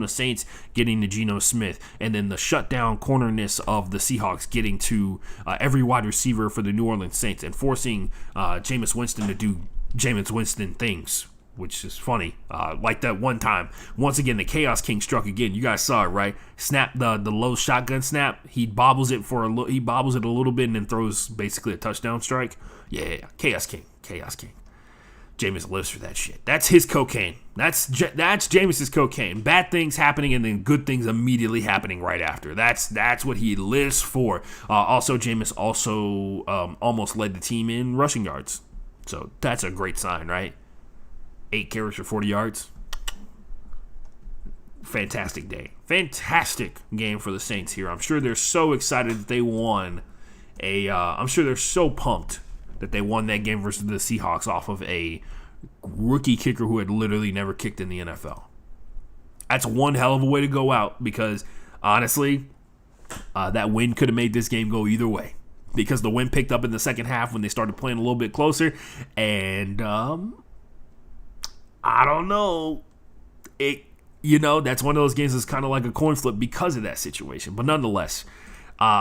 Saints getting to Geno Smith, and then the shutdown cornerness of the Seahawks getting to every wide receiver for the New Orleans Saints and forcing Jameis Winston to do Jameis Winston things, which is funny. Like that one time, once again, the Chaos King struck again. You guys saw it, right? Snap the low shotgun snap. He bobbles it a little bit and then throws basically a touchdown strike. Yeah, Chaos King. Jameis lives for that shit. That's his cocaine. That's Jameis's cocaine. Bad things happening and then good things immediately happening right after. That's what he lives for. Also, Jameis almost led the team in rushing yards. So that's a great sign, right? 8 carries for 40 yards. Fantastic day. Fantastic game for the Saints here. I'm sure they're so excited that they won. I'm sure they're so pumped that they won that game versus the Seahawks off of a rookie kicker who had literally never kicked in the NFL. That's one hell of a way to go out, because honestly, that win could have made this game go either way, because the win picked up in the second half when they started playing a little bit closer. And I don't know. That's one of those games that's kind of like a coin flip because of that situation. But nonetheless,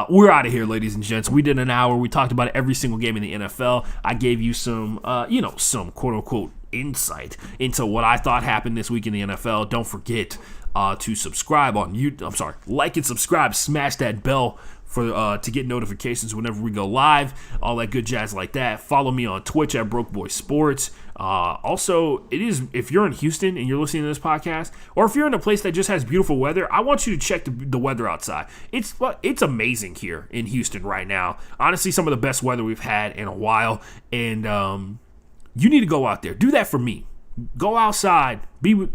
we're out of here, ladies and gents. We did an hour. We talked about every single game in the NFL. I gave you some quote-unquote insight into what I thought happened this week in the NFL. Don't forget to subscribe on YouTube. Like and subscribe. Smash that bell to get notifications whenever we go live. All that good jazz like that. Follow me on Twitch at Broke Boy Sports. Also, if you're in Houston and you're listening to this podcast, or if you're in a place that just has beautiful weather, I want you to check the weather outside. It's amazing here in Houston right now. Honestly, some of the best weather we've had in a while, and you need to go out there. Do that for me. Go outside. You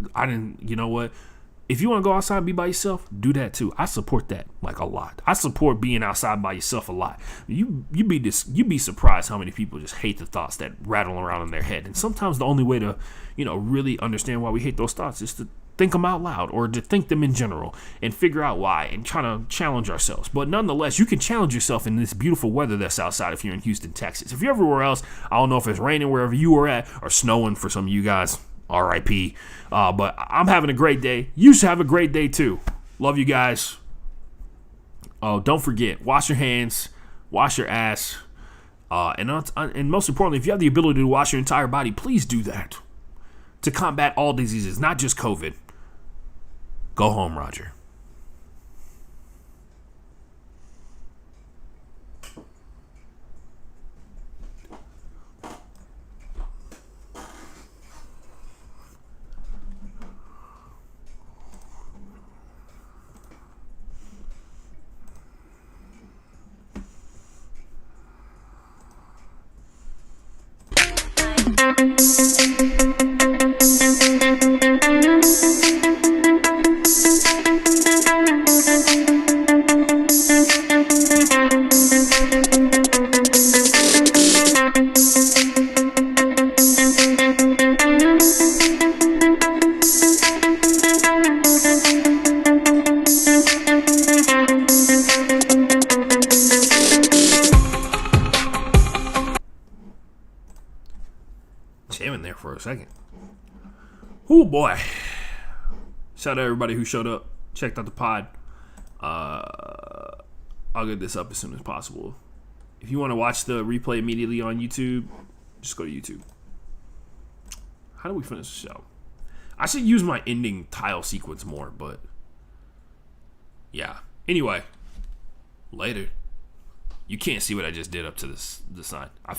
know what? If you want to go outside and be by yourself, do that too. I support that like a lot. I support being outside by yourself a lot. You'd be surprised how many people just hate the thoughts that rattle around in their head. And sometimes the only way to, really understand why we hate those thoughts is to think them out loud, or to think them in general and figure out why and try to challenge ourselves. But nonetheless, you can challenge yourself in this beautiful weather that's outside if you're in Houston, Texas. If you're everywhere else, I don't know if it's raining wherever you are at or snowing for some of you guys. R.I.P. But I'm having a great day. You should have a great day too. Love you guys. Oh, don't forget, wash your hands, wash your ass, and most importantly, if you have the ability to wash your entire body, please do that to combat all diseases, not just COVID. Go home, Roger. For a second. Oh boy. Shout out to everybody who showed up, checked out the pod. I'll get this up as soon as possible. If you want to watch the replay immediately on YouTube, just go to YouTube. How do we finish the show? I should use my ending tile sequence more, but yeah. Anyway, later. You can't see what I just did up to the side.